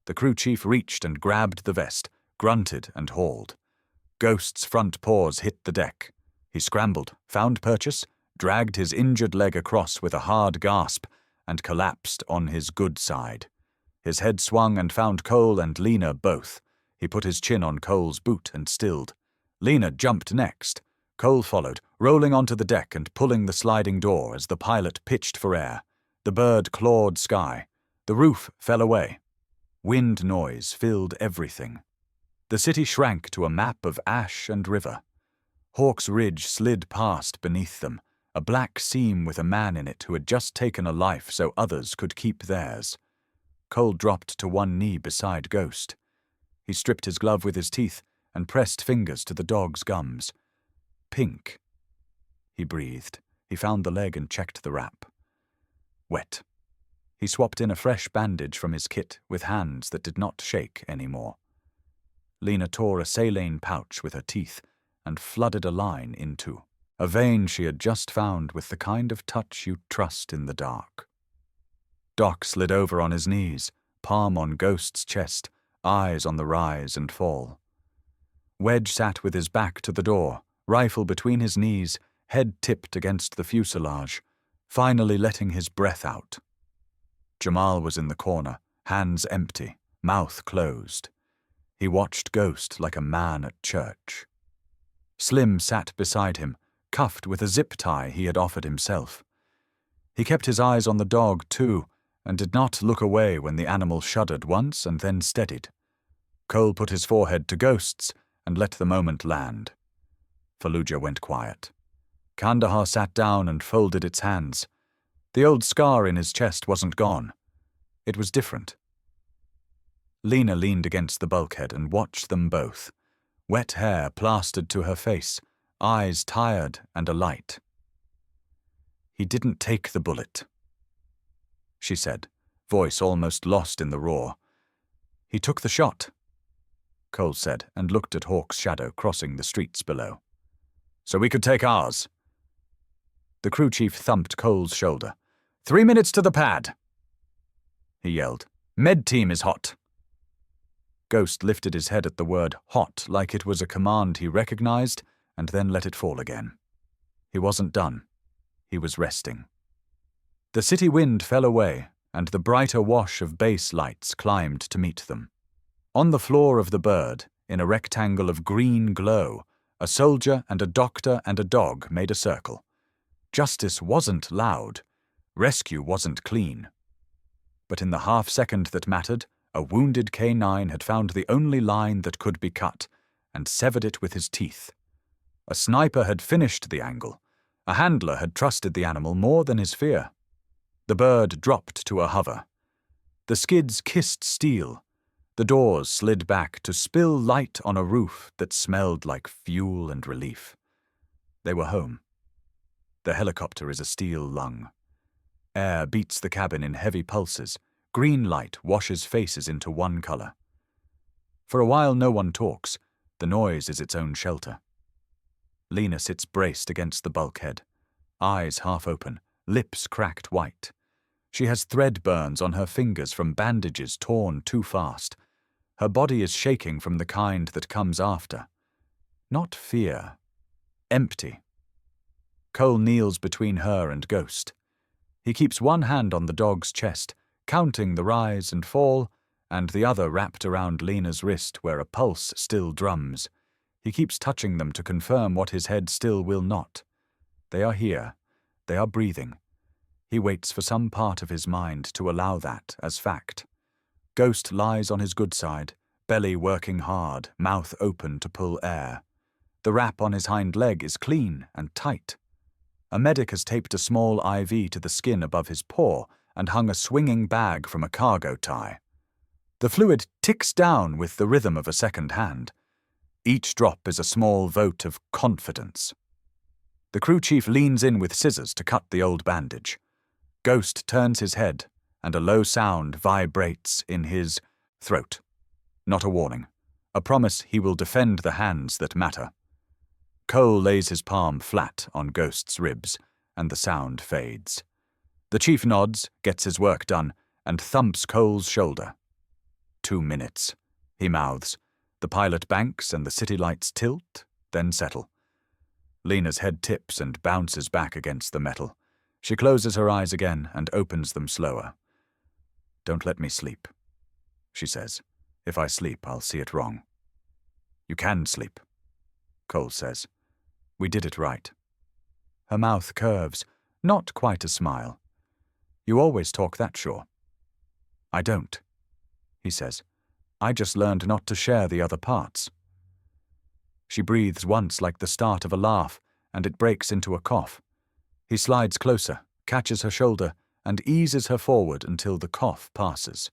The crew chief reached and grabbed the vest, grunted and hauled. Ghost's front paws hit the deck. He scrambled, found purchase, dragged his injured leg across with a hard gasp, and collapsed on his good side. His head swung and found Cole and Lena both. He put his chin on Cole's boot and stilled. Lena jumped next. Cole followed, rolling onto the deck and pulling the sliding door as the pilot pitched for air. The bird clawed sky. The roof fell away. Wind noise filled everything. The city shrank to a map of ash and river. Hawk's Ridge slid past beneath them, a black seam with a man in it who had just taken a life so others could keep theirs. Cole dropped to one knee beside Ghost. He stripped his glove with his teeth and pressed fingers to the dog's gums. "Pink," he breathed. He found the leg and checked the wrap. Wet. He swapped in a fresh bandage from his kit with hands that did not shake anymore. Lena tore a saline pouch with her teeth and flooded a line into a vein she had just found with the kind of touch you'd trust in the dark. Doc slid over on his knees, palm on Ghost's chest, eyes on the rise and fall. Wedge sat with his back to the door, rifle between his knees, head tipped against the fuselage, finally letting his breath out. Jamal was in the corner, hands empty, mouth closed. He watched Ghost like a man at church. Slim sat beside him, cuffed with a zip tie he had offered himself. He kept his eyes on the dog, too, and did not look away when the animal shuddered once and then steadied. Cole put his forehead to Ghost's and let the moment land. Fallujah went quiet. Kandahar sat down and folded its hands. The old scar in his chest wasn't gone. It was different. Lena leaned against the bulkhead and watched them both. Wet hair plastered to her face, eyes tired and alight. "He didn't take the bullet," she said, voice almost lost in the roar. "He took the shot," Cole said, and looked at Hawk's shadow crossing the streets below. "So we could take ours." The crew chief thumped Cole's shoulder. 3 minutes to the pad," he yelled. "Med team is hot." Ghost lifted his head at the word hot like it was a command he recognized and then let it fall again. He wasn't done. He was resting. The city wind fell away, and the brighter wash of base lights climbed to meet them. On the floor of the bird, in a rectangle of green glow, a soldier and a doctor and a dog made a circle. Justice wasn't loud. Rescue wasn't clean. But in the half-second that mattered, a wounded K9 had found the only line that could be cut, and severed it with his teeth. A sniper had finished the angle. A handler had trusted the animal more than his fear. The bird dropped to a hover. The skids kissed steel. The doors slid back to spill light on a roof that smelled like fuel and relief. They were home. The helicopter is a steel lung. Air beats the cabin in heavy pulses. Green light washes faces into one color. For a while no one talks. The noise is its own shelter. Lena sits braced against the bulkhead, eyes half open, lips cracked white. She has thread burns on her fingers from bandages torn too fast. Her body is shaking from the kind that comes after. Not fear. Empty. Cole kneels between her and Ghost. He keeps one hand on the dog's chest, counting the rise and fall, and the other wrapped around Lena's wrist where a pulse still drums. He keeps touching them to confirm what his head still will not. They are here. They are breathing. He waits for some part of his mind to allow that as fact. Ghost lies on his good side, belly working hard, mouth open to pull air. The wrap on his hind leg is clean and tight. A medic has taped a small IV to the skin above his paw and hung a swinging bag from a cargo tie. The fluid ticks down with the rhythm of a second hand. Each drop is a small vote of confidence. The crew chief leans in with scissors to cut the old bandage. Ghost turns his head, and a low sound vibrates in his throat. Not a warning. A promise he will defend the hands that matter. Cole lays his palm flat on Ghost's ribs, and the sound fades. The chief nods, gets his work done, and thumps Cole's shoulder. 2 minutes, he mouths. The pilot banks and the city lights tilt, then settle. Lena's head tips and bounces back against the metal. She closes her eyes again and opens them slower. "Don't let me sleep," she says. "If I sleep, I'll see it wrong." "You can sleep," Cole says. "We did it right." Her mouth curves, not quite a smile. "You always talk that sure." "I don't," he says. "I just learned not to share the other parts." She breathes once like the start of a laugh, and it breaks into a cough. He slides closer, catches her shoulder, and eases her forward until the cough passes.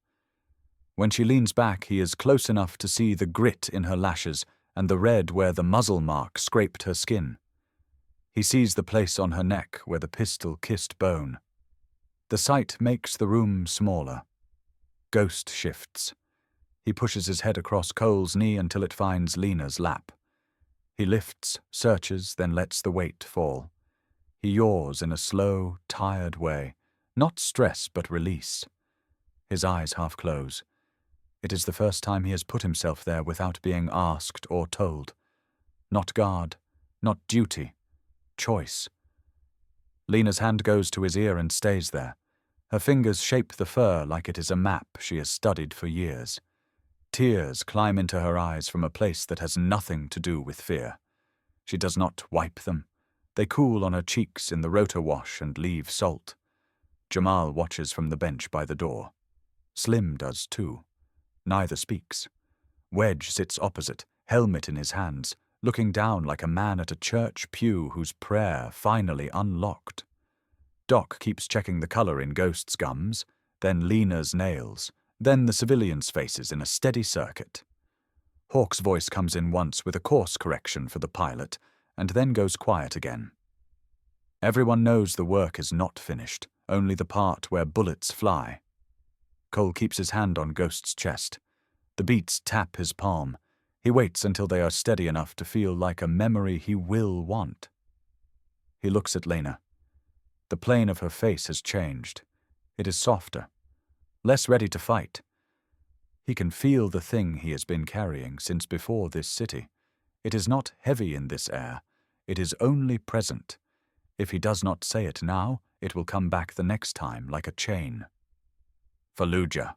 When she leans back, he is close enough to see the grit in her lashes and the red where the muzzle mark scraped her skin. He sees the place on her neck where the pistol kissed bone. The sight makes the room smaller. Ghost shifts. He pushes his head across Cole's knee until it finds Lena's lap. He lifts, searches, then lets the weight fall. He yaws in a slow, tired way, not stress but release. His eyes half close. It is the first time he has put himself there without being asked or told. Not guard, not duty, choice. Lena's hand goes to his ear and stays there. Her fingers shape the fur like it is a map she has studied for years. Tears climb into her eyes from a place that has nothing to do with fear. She does not wipe them. They cool on her cheeks in the rotor wash and leave salt. Jamal watches from the bench by the door. Slim does too. Neither speaks. Wedge sits opposite, helmet in his hands, looking down like a man at a church pew whose prayer finally unlocked. Doc keeps checking the color in Ghost's gums, then Lena's nails, then the civilians' faces in a steady circuit. Hawk's voice comes in once with a course correction for the pilot, and then goes quiet again. Everyone knows the work is not finished, only the part where bullets fly. Cole keeps his hand on Ghost's chest. The beats tap his palm. He waits until they are steady enough to feel like a memory he will want. He looks at Lena. The plane of her face has changed. It is softer, less ready to fight. He can feel the thing he has been carrying since before this city. It is not heavy in this air. It is only present. If he does not say it now, it will come back the next time like a chain. "Fallujah,"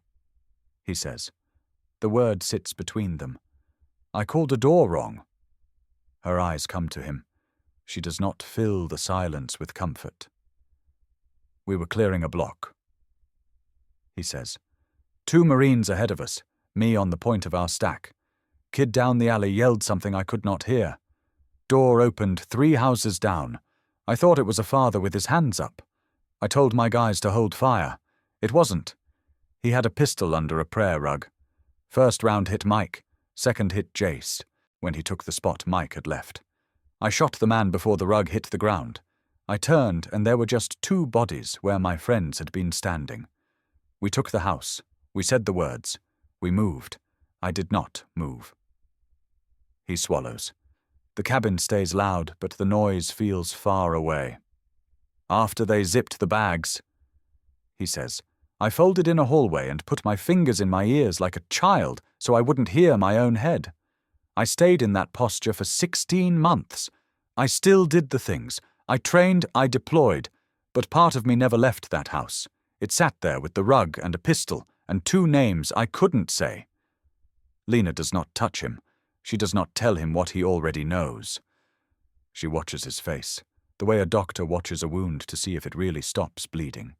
he says. The word sits between them. "I called a door wrong." Her eyes come to him. She does not fill the silence with comfort. "We were clearing a block," he says. 2 Marines ahead of us, me on the point of our stack. Kid down the alley yelled something I could not hear. Door opened 3 houses down. I thought it was a father with his hands up. I told my guys to hold fire. It wasn't. He had a pistol under a prayer rug. First round hit Mike, second hit Jace, when he took the spot Mike had left. I shot the man before the rug hit the ground. I turned and there were just 2 bodies where my friends had been standing. We took the house. We said the words. We moved. I did not move. He swallows. The cabin stays loud, but the noise feels far away. "After they zipped the bags," he says, "I folded in a hallway and put my fingers in my ears like a child so I wouldn't hear my own head. I stayed in that posture for 16 months. I still did the things. I trained, I deployed, but part of me never left that house. It sat there with the rug and a pistol and 2 names I couldn't say." Lena does not touch him. She does not tell him what he already knows. She watches his face, the way a doctor watches a wound to see if it really stops bleeding.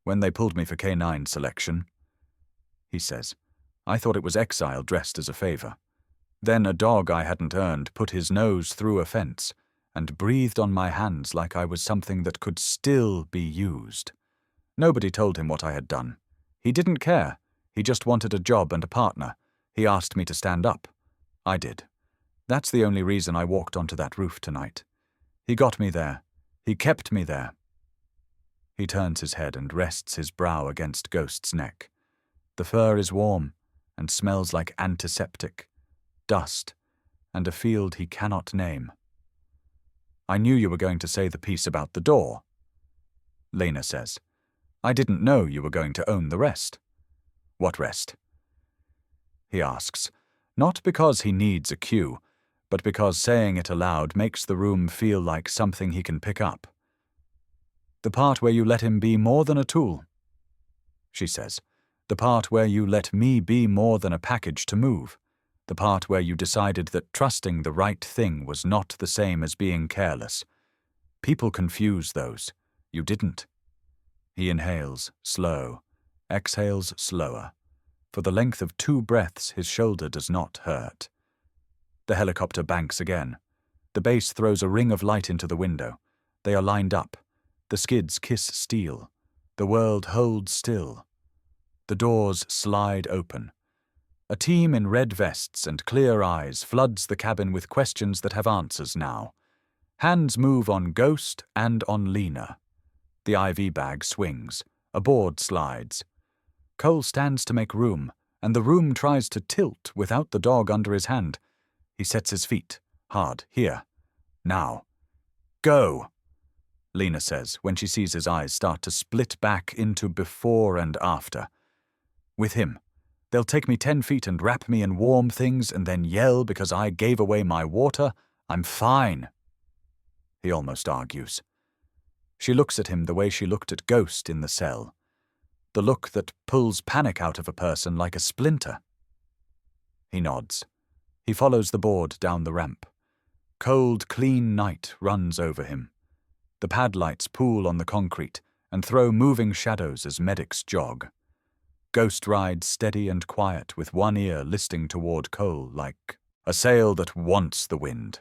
"When they pulled me for K9 selection," he says, "I thought it was exile dressed as a favor. Then a dog I hadn't earned put his nose through a fence and breathed on my hands like I was something that could still be used. Nobody told him what I had done. He didn't care. He just wanted a job and a partner. He asked me to stand up. I did. That's the only reason I walked onto that roof tonight. He got me there. He kept me there. He turns his head and rests his brow against Ghost's neck. The fur is warm and smells like antiseptic, dust, and a field he cannot name. I knew you were going to say the piece about the door, Lena says. I didn't know you were going to own the rest. What rest? He asks, not because he needs a cue, but because saying it aloud makes the room feel like something he can pick up. The part where you let him be more than a tool, she says. The part where you let me be more than a package to move. The part where you decided that trusting the right thing was not the same as being careless. People confuse those. You didn't. He inhales, slow, exhales slower. For the length of 2 breaths, his shoulder does not hurt. The helicopter banks again. The base throws a ring of light into the window. They are lined up. The skids kiss steel. The world holds still. The doors slide open. A team in red vests and clear eyes floods the cabin with questions that have answers now. Hands move on Ghost and on Lena. The IV bag swings. A board slides. Cole stands to make room, and the room tries to tilt without the dog under his hand. He sets his feet. Hard. Here. Now. Go! Lena says when she sees his eyes start to split back into before and after. With him. They'll take me 10 feet and wrap me in warm things and then yell because I gave away my water. I'm fine. He almost argues. She looks at him the way she looked at Ghost in the cell. The look that pulls panic out of a person like a splinter. He nods. He follows the board down the ramp. Cold, clean night runs over him. The pad lights pool on the concrete and throw moving shadows as medics jog. Ghost rides steady and quiet with one ear listing toward Cole like a sail that wants the wind.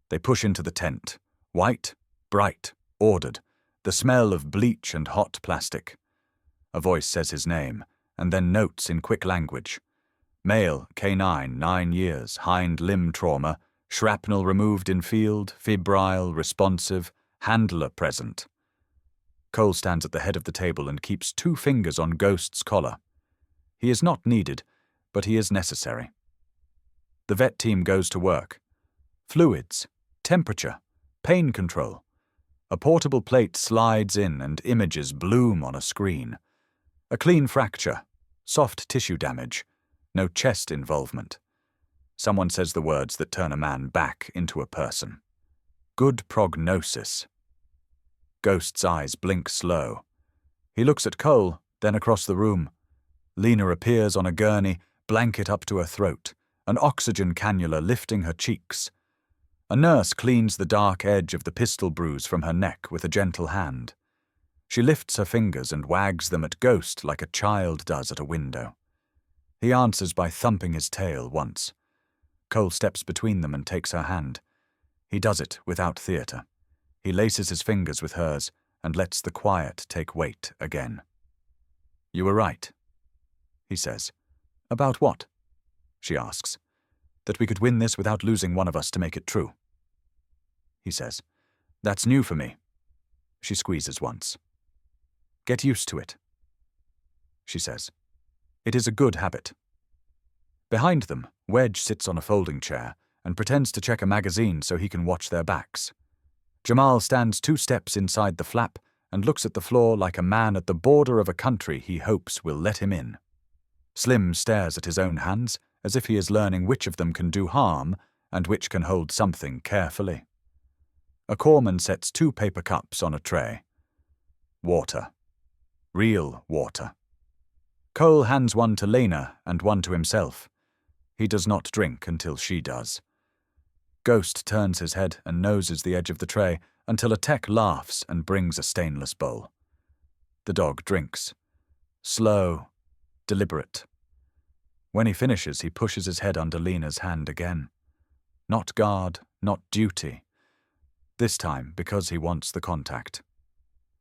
They push into the tent. White, bright, ordered. The smell of bleach and hot plastic. A voice says his name, and then notes in quick language. Male, K9, 9 years, hind limb trauma, shrapnel removed in field, febrile, responsive, handler present. Cole stands at the head of the table and keeps 2 fingers on Ghost's collar. He is not needed, but he is necessary. The vet team goes to work. Fluids, temperature, pain control. A portable plate slides in and images bloom on a screen. A clean fracture, soft tissue damage, no chest involvement. Someone says the words that turn a man back into a person. Good prognosis. Ghost's eyes blink slow. He looks at Cole, then across the room. Lena appears on a gurney, blanket up to her throat, an oxygen cannula lifting her cheeks. A nurse cleans the dark edge of the pistol bruise from her neck with a gentle hand. She lifts her fingers and wags them at Ghost like a child does at a window. He answers by thumping his tail once. Cole steps between them and takes her hand. He does it without theatre. He laces his fingers with hers and lets the quiet take weight again. You were right, he says. About what? She asks. That we could win this without losing one of us to make it true. He says. That's new for me. She squeezes once. Get used to it, she says. It is a good habit. Behind them, Wedge sits on a folding chair and pretends to check a magazine so he can watch their backs. Jamal stands 2 steps inside the flap and looks at the floor like a man at the border of a country he hopes will let him in. Slim stares at his own hands as if he is learning which of them can do harm and which can hold something carefully. A corpsman sets 2 paper cups on a tray. Water. Real water. Cole hands one to Lena and one to himself. He does not drink until she does. Ghost turns his head and noses the edge of the tray until a tech laughs and brings a stainless bowl. The dog drinks. Slow, deliberate. When he finishes, he pushes his head under Lena's hand again. Not guard, not duty. This time because he wants the contact.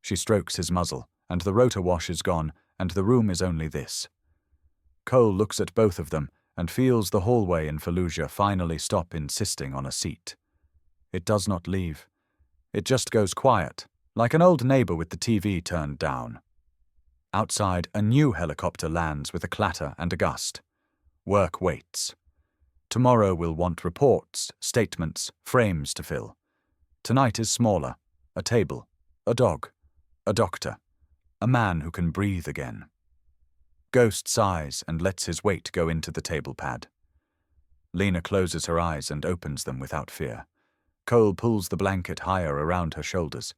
She strokes his muzzle, and the rotor wash is gone, and the room is only this. Cole looks at both of them and feels the hallway in Fallujah finally stop insisting on a seat. It does not leave. It just goes quiet, like an old neighbor with the TV turned down. Outside, a new helicopter lands with a clatter and a gust. Work waits. Tomorrow we'll want reports, statements, frames to fill. Tonight is smaller. A table, a dog, a doctor, a man who can breathe again. Ghost sighs and lets his weight go into the table pad. Lena closes her eyes and opens them without fear. Cole pulls the blanket higher around her shoulders.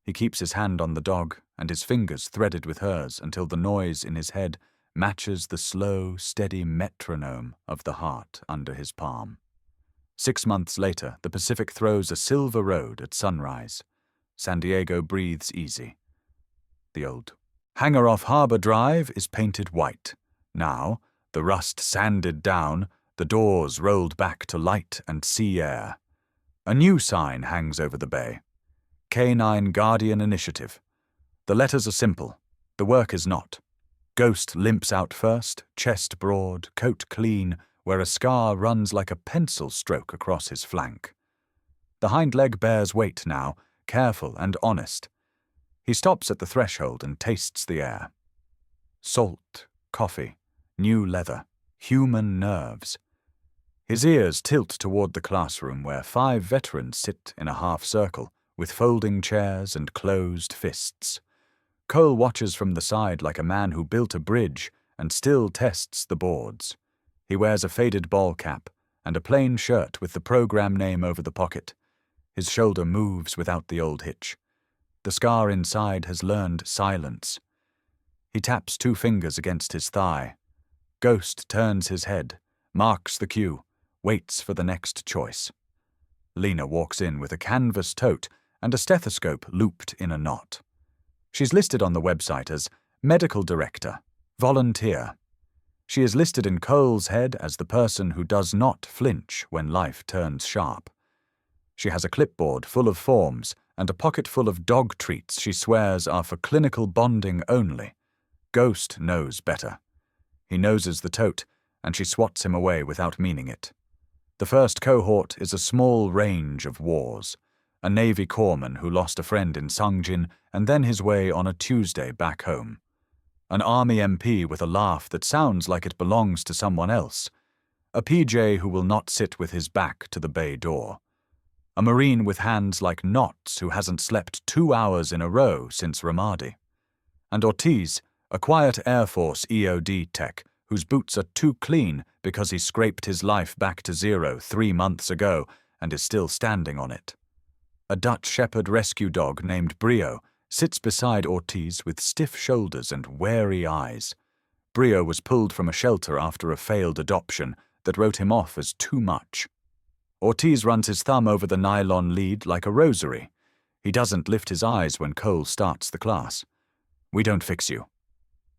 He keeps his hand on the dog and his fingers threaded with hers until the noise in his head matches the slow, steady metronome of the heart under his palm. 6 months later, the Pacific throws a silver road at sunrise. San Diego breathes easy. The old hangar off Harbor Drive is painted white. Now, the rust sanded down, the doors rolled back to light and sea air. A new sign hangs over the bay. K9 Guardian Initiative. The letters are simple. The work is not. Ghost limps out first, chest broad, coat clean, where a scar runs like a pencil stroke across his flank. The hind leg bears weight now, careful and honest. He stops at the threshold and tastes the air. Salt, coffee, new leather, human nerves. His ears tilt toward the classroom where 5 veterans sit in a half circle, with folding chairs and closed fists. Cole watches from the side like a man who built a bridge and still tests the boards. He wears a faded ball cap and a plain shirt with the program name over the pocket. His shoulder moves without the old hitch. The scar inside has learned silence. He taps 2 fingers against his thigh. Ghost turns his head, marks the cue, waits for the next choice. Lena walks in with a canvas tote and a stethoscope looped in a knot. She's listed on the website as Medical Director, Volunteer. She is listed in Cole's head as the person who does not flinch when life turns sharp. She has a clipboard full of forms and a pocket full of dog treats she swears are for clinical bonding only. Ghost knows better. He noses the tote, and she swats him away without meaning it. The first cohort is a small range of wars. A Navy corpsman who lost a friend in Sungjin and then his way on a Tuesday back home. An Army MP with a laugh that sounds like it belongs to someone else. A PJ who will not sit with his back to the bay door. A Marine with hands like knots who hasn't slept 2 hours in a row since Ramadi. And Ortiz, a quiet Air Force EOD tech whose boots are too clean because he scraped his life back to 0 3 months ago and is still standing on it. A Dutch shepherd rescue dog named Brio sits beside Ortiz with stiff shoulders and wary eyes. Brio was pulled from a shelter after a failed adoption that wrote him off as too much. Ortiz runs his thumb over the nylon lead like a rosary. He doesn't lift his eyes when Cole starts the class. "We don't fix you,"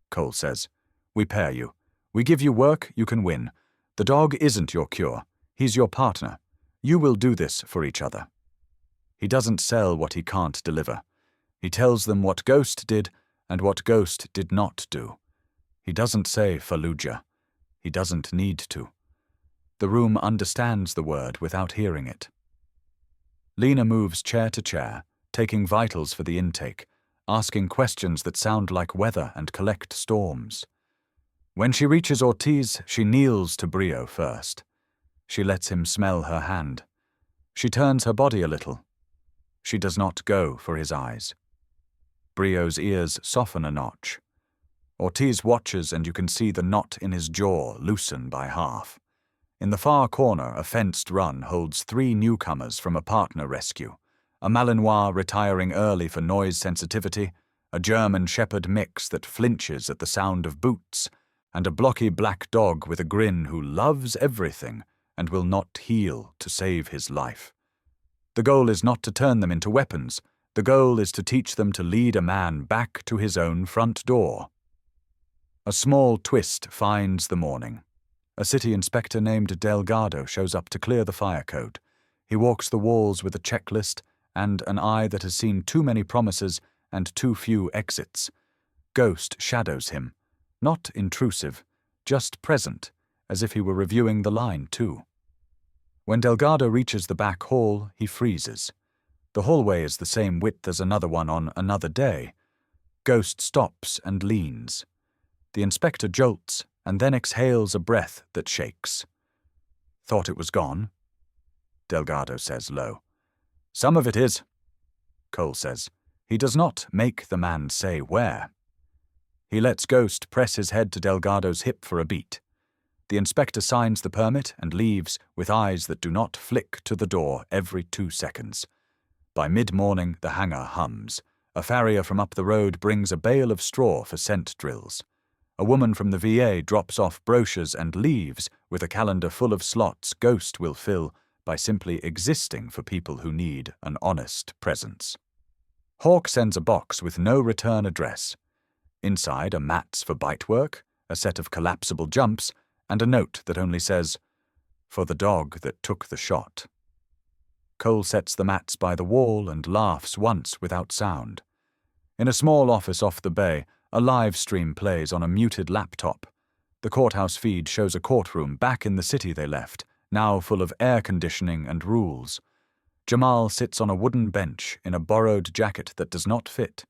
Cole says. "We pair you. We give you work you can win. The dog isn't your cure. He's your partner. You will do this for each other." He doesn't sell what he can't deliver. He tells them what Ghost did and what Ghost did not do. He doesn't say Fallujah. He doesn't need to. The room understands the word without hearing it. Lena moves chair to chair, taking vitals for the intake, asking questions that sound like weather and collect storms. When she reaches Ortiz, she kneels to Brio first. She lets him smell her hand. She turns her body a little. She does not go for his eyes. Brio's ears soften a notch. Ortiz watches and you can see the knot in his jaw loosen by half. In the far corner, a fenced run holds 3 newcomers from a partner rescue. A Malinois retiring early for noise sensitivity, a German shepherd mix that flinches at the sound of boots, and a blocky black dog with a grin who loves everything and will not heel to save his life. The goal is not to turn them into weapons. The goal is to teach them to lead a man back to his own front door. A small twist finds the morning. A city inspector named Delgado shows up to clear the fire code. He walks the walls with a checklist and an eye that has seen too many promises and too few exits. Ghost shadows him. Not intrusive, just present, as if he were reviewing the line too. When Delgado reaches the back hall, he freezes. The hallway is the same width as another one on another day. Ghost stops and leans. The inspector jolts and then exhales a breath that shakes. "Thought it was gone?" Delgado says low. "Some of it is," Cole says. He does not make the man say where. He lets Ghost press his head to Delgado's hip for a beat. The inspector signs the permit and leaves with eyes that do not flick to the door every 2 seconds. By mid-morning, the hangar hums. A farrier from up the road brings a bale of straw for scent drills. A woman from the VA drops off brochures and leaves with a calendar full of slots Ghost will fill by simply existing for people who need an honest presence. Hawk sends a box with no return address. Inside are mats for bite work, a set of collapsible jumps, and a note that only says, "For the dog that took the shot." Cole sets the mats by the wall and laughs once without sound. In a small office off the bay, a live stream plays on a muted laptop. The courthouse feed shows a courtroom back in the city they left, now full of air conditioning and rules. Jamal sits on a wooden bench in a borrowed jacket that does not fit.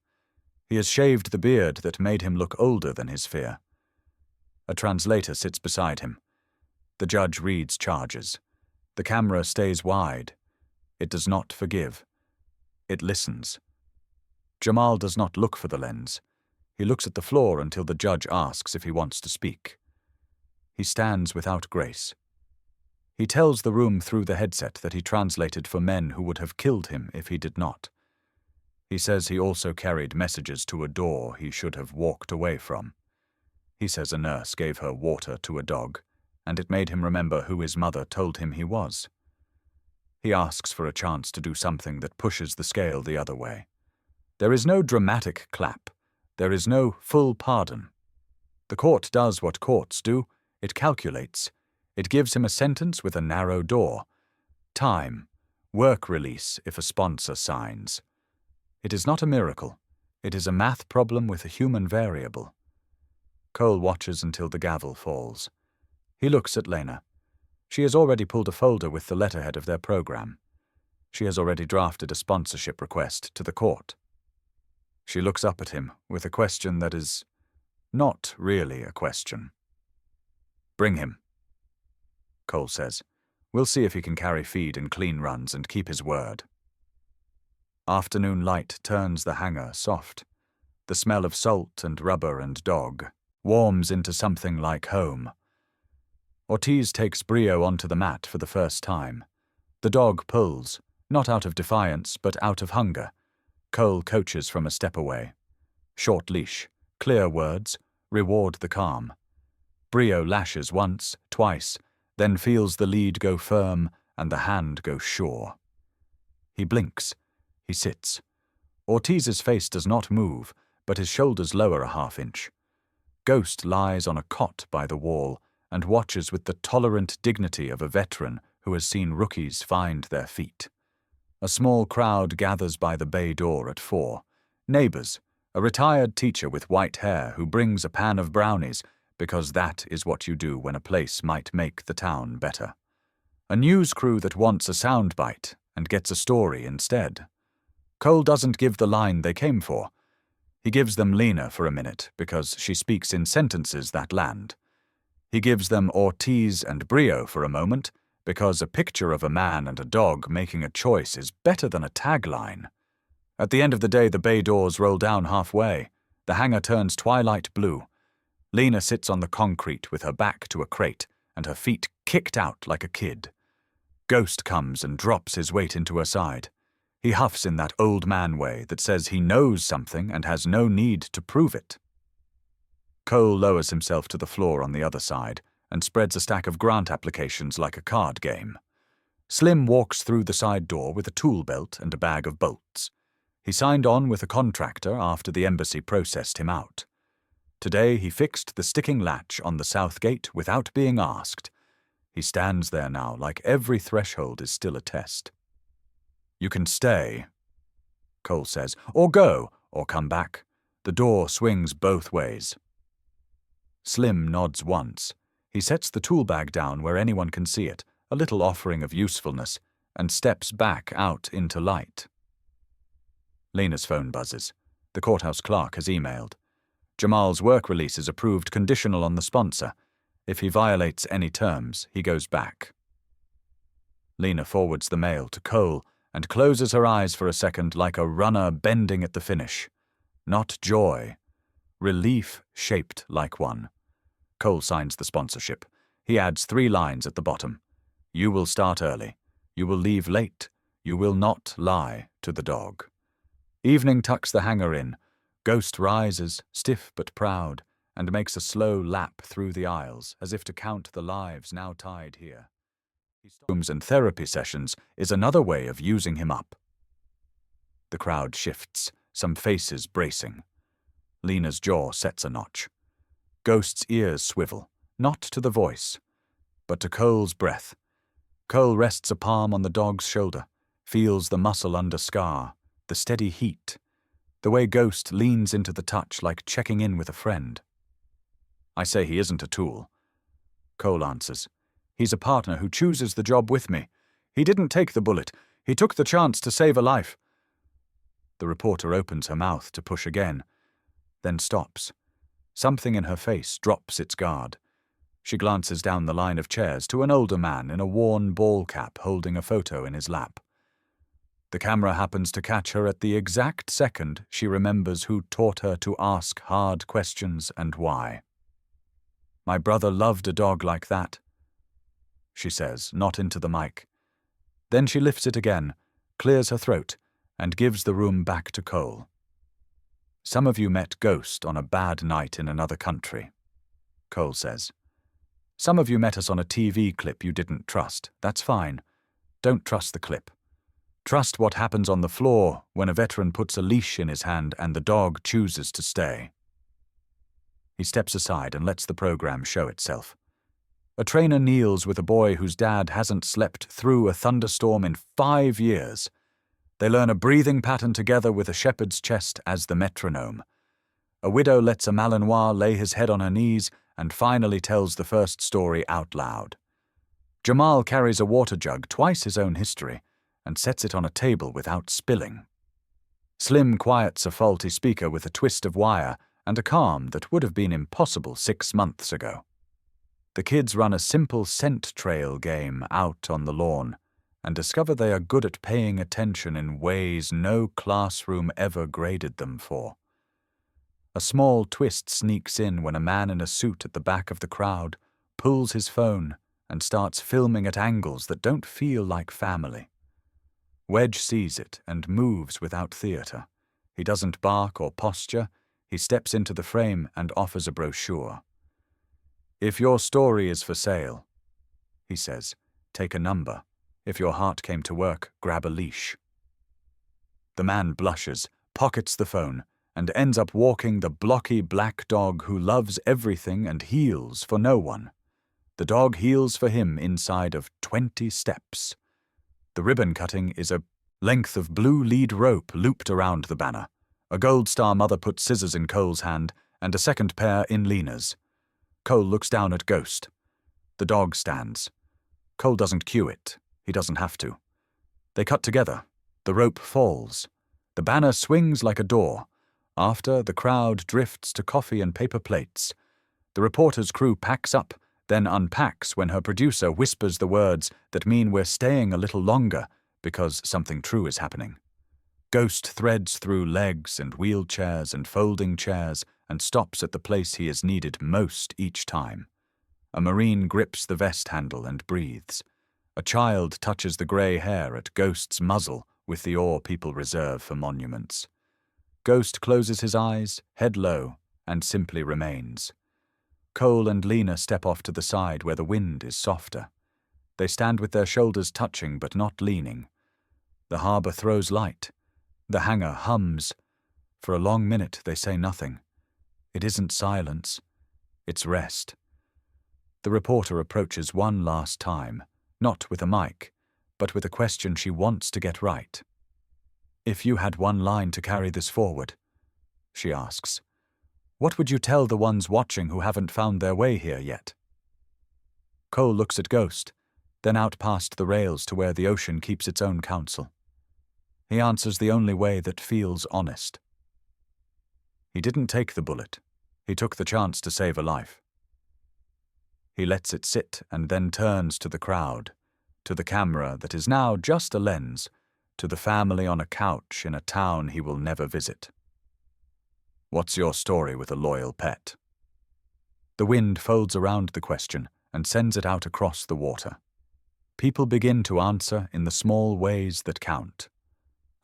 He has shaved the beard that made him look older than his fear. A translator sits beside him. The judge reads charges. The camera stays wide. It does not forgive. It listens. Jamal does not look for the lens. He looks at the floor until the judge asks if he wants to speak. He stands without grace. He tells the room through the headset that he translated for men who would have killed him if he did not. He says he also carried messages to a door he should have walked away from. He says a nurse gave her water to a dog, and it made him remember who his mother told him he was. He asks for a chance to do something that pushes the scale the other way. There is no dramatic clap. There is no full pardon. The court does what courts do. It calculates. It gives him a sentence with a narrow door. Time. Work release if a sponsor signs. It is not a miracle. It is a math problem with a human variable. Cole watches until the gavel falls. He looks at Lena. She has already pulled a folder with the letterhead of their program. She has already drafted a sponsorship request to the court. She looks up at him with a question that is not really a question. "Bring him," Cole says. "We'll see if he can carry feed in clean runs and keep his word." Afternoon light turns the hangar soft. The smell of salt and rubber and dog warms into something like home. Ortiz takes Brio onto the mat for the first time. The dog pulls, not out of defiance, but out of hunger. Cole coaches from a step away. Short leash, clear words, reward the calm. Brio lashes once, twice, then feels the lead go firm and the hand go sure. He blinks. He sits. Ortiz's face does not move, but his shoulders lower a half-inch. Ghost lies on a cot by the wall and watches with the tolerant dignity of a veteran who has seen rookies find their feet. A small crowd gathers by the bay door at 4. Neighbors, a retired teacher with white hair who brings a pan of brownies because that is what you do when a place might make the town better. A news crew that wants a soundbite and gets a story instead. Cole doesn't give the line they came for. He gives them Lena for a minute because she speaks in sentences that land. He gives them Ortiz and Brio for a moment because a picture of a man and a dog making a choice is better than a tagline. At the end of the day, the bay doors roll down halfway. The hangar turns twilight blue. Lena sits on the concrete with her back to a crate and her feet kicked out like a kid. Ghost comes and drops his weight into her side. He huffs in that old man way that says he knows something and has no need to prove it. Cole lowers himself to the floor on the other side and spreads a stack of grant applications like a card game. Slim walks through the side door with a tool belt and a bag of bolts. He signed on with a contractor after the embassy processed him out. Today he fixed the sticking latch on the south gate without being asked. He stands there now like every threshold is still a test. "You can stay," Cole says, "or go, or come back. The door swings both ways." Slim nods once. He sets the tool bag down where anyone can see it, a little offering of usefulness, and steps back out into light. Lena's phone buzzes. The courthouse clerk has emailed. Jamal's work release is approved conditional on the sponsor. If he violates any terms, he goes back. Lena forwards the mail to Cole and closes her eyes for a second like a runner bending at the finish. Not joy. Relief shaped like one. Cole signs the sponsorship. He adds 3 lines at the bottom. You will start early. You will leave late. You will not lie to the dog. Evening tucks the hanger in. Ghost rises, stiff but proud, and makes a slow lap through the aisles, as if to count the lives now tied here. Rooms and therapy sessions is another way of using him up. The crowd shifts, some faces bracing. Lena's jaw sets a notch. Ghost's ears swivel, not to the voice, but to Cole's breath. Cole rests a palm on the dog's shoulder, feels the muscle under scar, the steady heat, the way Ghost leans into the touch like checking in with a friend. I say he isn't a tool. Cole answers. He's a partner who chooses the job with me. He didn't take the bullet. He took the chance to save a life. The reporter opens her mouth to push again, then stops. Something in her face drops its guard. She glances down the line of chairs to an older man in a worn ball cap holding a photo in his lap. The camera happens to catch her at the exact second she remembers who taught her to ask hard questions and why. My brother loved a dog like that, she says, not into the mic. Then she lifts it again, clears her throat, and gives the room back to Cole. Some of you met Ghost on a bad night in another country, Cole says. Some of you met us on a TV clip you didn't trust. That's fine. Don't trust the clip. Trust what happens on the floor when a veteran puts a leash in his hand and the dog chooses to stay. He steps aside and lets the program show itself. A trainer kneels with a boy whose dad hasn't slept through a thunderstorm in 5 years. They learn a breathing pattern together with a shepherd's chest as the metronome. A widow lets a Malinois lay his head on her knees and finally tells the first story out loud. Jamal carries a water jug twice his own history and sets it on a table without spilling. Slim quiets a faulty speaker with a twist of wire and a calm that would have been impossible 6 months ago. The kids run a simple scent trail game out on the lawn and discover they are good at paying attention in ways no classroom ever graded them for. A small twist sneaks in when a man in a suit at the back of the crowd pulls his phone and starts filming at angles that don't feel like family. Wedge sees it and moves without theatre. He doesn't bark or posture. He steps into the frame and offers a brochure. If your story is for sale, he says, take a number. If your heart came to work, grab a leash. The man blushes, pockets the phone, and ends up walking the blocky black dog who loves everything and heals for no one. The dog heals for him inside of 20 steps. The ribbon cutting is a length of blue lead rope looped around the banner. A Gold Star mother puts scissors in Cole's hand and a second pair in Lena's. Cole looks down at Ghost. The dog stands. Cole doesn't cue it. He doesn't have to. They cut together. The rope falls. The banner swings like a door. After, the crowd drifts to coffee and paper plates. The reporter's crew packs up, then unpacks when her producer whispers the words that mean we're staying a little longer because something true is happening. Ghost threads through legs and wheelchairs and folding chairs and stops at the place he is needed most each time. A Marine grips the vest handle and breathes. A child touches the grey hair at Ghost's muzzle with the awe people reserve for monuments. Ghost closes his eyes, head low, and simply remains. Cole and Lena step off to the side where the wind is softer. They stand with their shoulders touching but not leaning. The harbour throws light. The hangar hums. For a long minute they say nothing. It isn't silence. It's rest. The reporter approaches one last time, not with a mic, but with a question she wants to get right. If you had one line to carry this forward, she asks, what would you tell the ones watching who haven't found their way here yet? Cole looks at Ghost, then out past the rails to where the ocean keeps its own counsel. He answers the only way that feels honest. He didn't take the bullet. He took the chance to save a life. He lets it sit and then turns to the crowd, to the camera that is now just a lens, to the family on a couch in a town he will never visit. What's your story with a loyal pet? The wind folds around the question and sends it out across the water. People begin to answer in the small ways that count.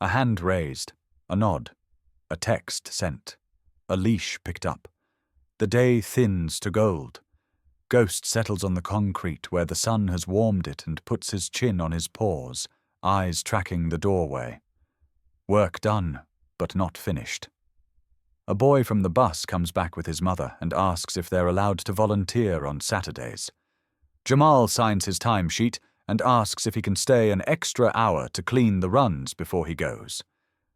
A hand raised, a nod, a text sent, a leash picked up. The day thins to gold. Ghost settles on the concrete where the sun has warmed it and puts his chin on his paws, eyes tracking the doorway. Work done, but not finished. A boy from the bus comes back with his mother and asks if they're allowed to volunteer on Saturdays. Jamal signs his timesheet and asks if he can stay an extra hour to clean the runs before he goes.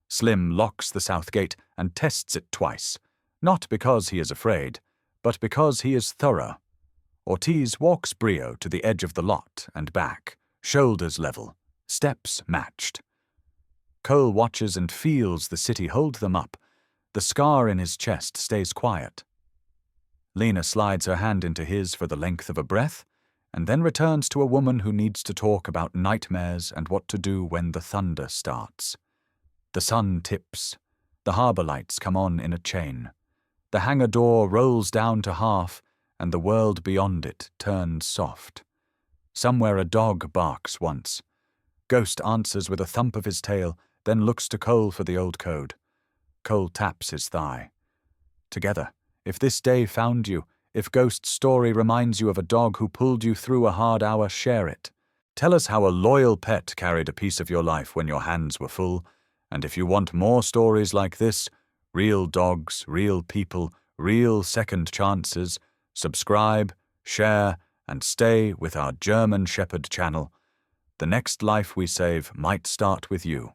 Slim locks the south gate and tests it twice, not because he is afraid, but because he is thorough. Ortiz walks Brio to the edge of the lot and back, shoulders level, steps matched. Cole watches and feels the city hold them up. The scar in his chest stays quiet. Lena slides her hand into his for the length of a breath, and then returns to a woman who needs to talk about nightmares and what to do when the thunder starts. The sun tips. The harbor lights come on in a chain. The hangar door rolls down to half, and the world beyond it turns soft. Somewhere a dog barks once. Ghost answers with a thump of his tail, then looks to Cole for the old code. Cole taps his thigh. Together, if this day found you, if Ghost's story reminds you of a dog who pulled you through a hard hour, share it. Tell us how a loyal pet carried a piece of your life when your hands were full, and if you want more stories like this, real dogs, real people, real second chances, subscribe, share, and stay with our German Shepherd channel. The next life we save might start with you.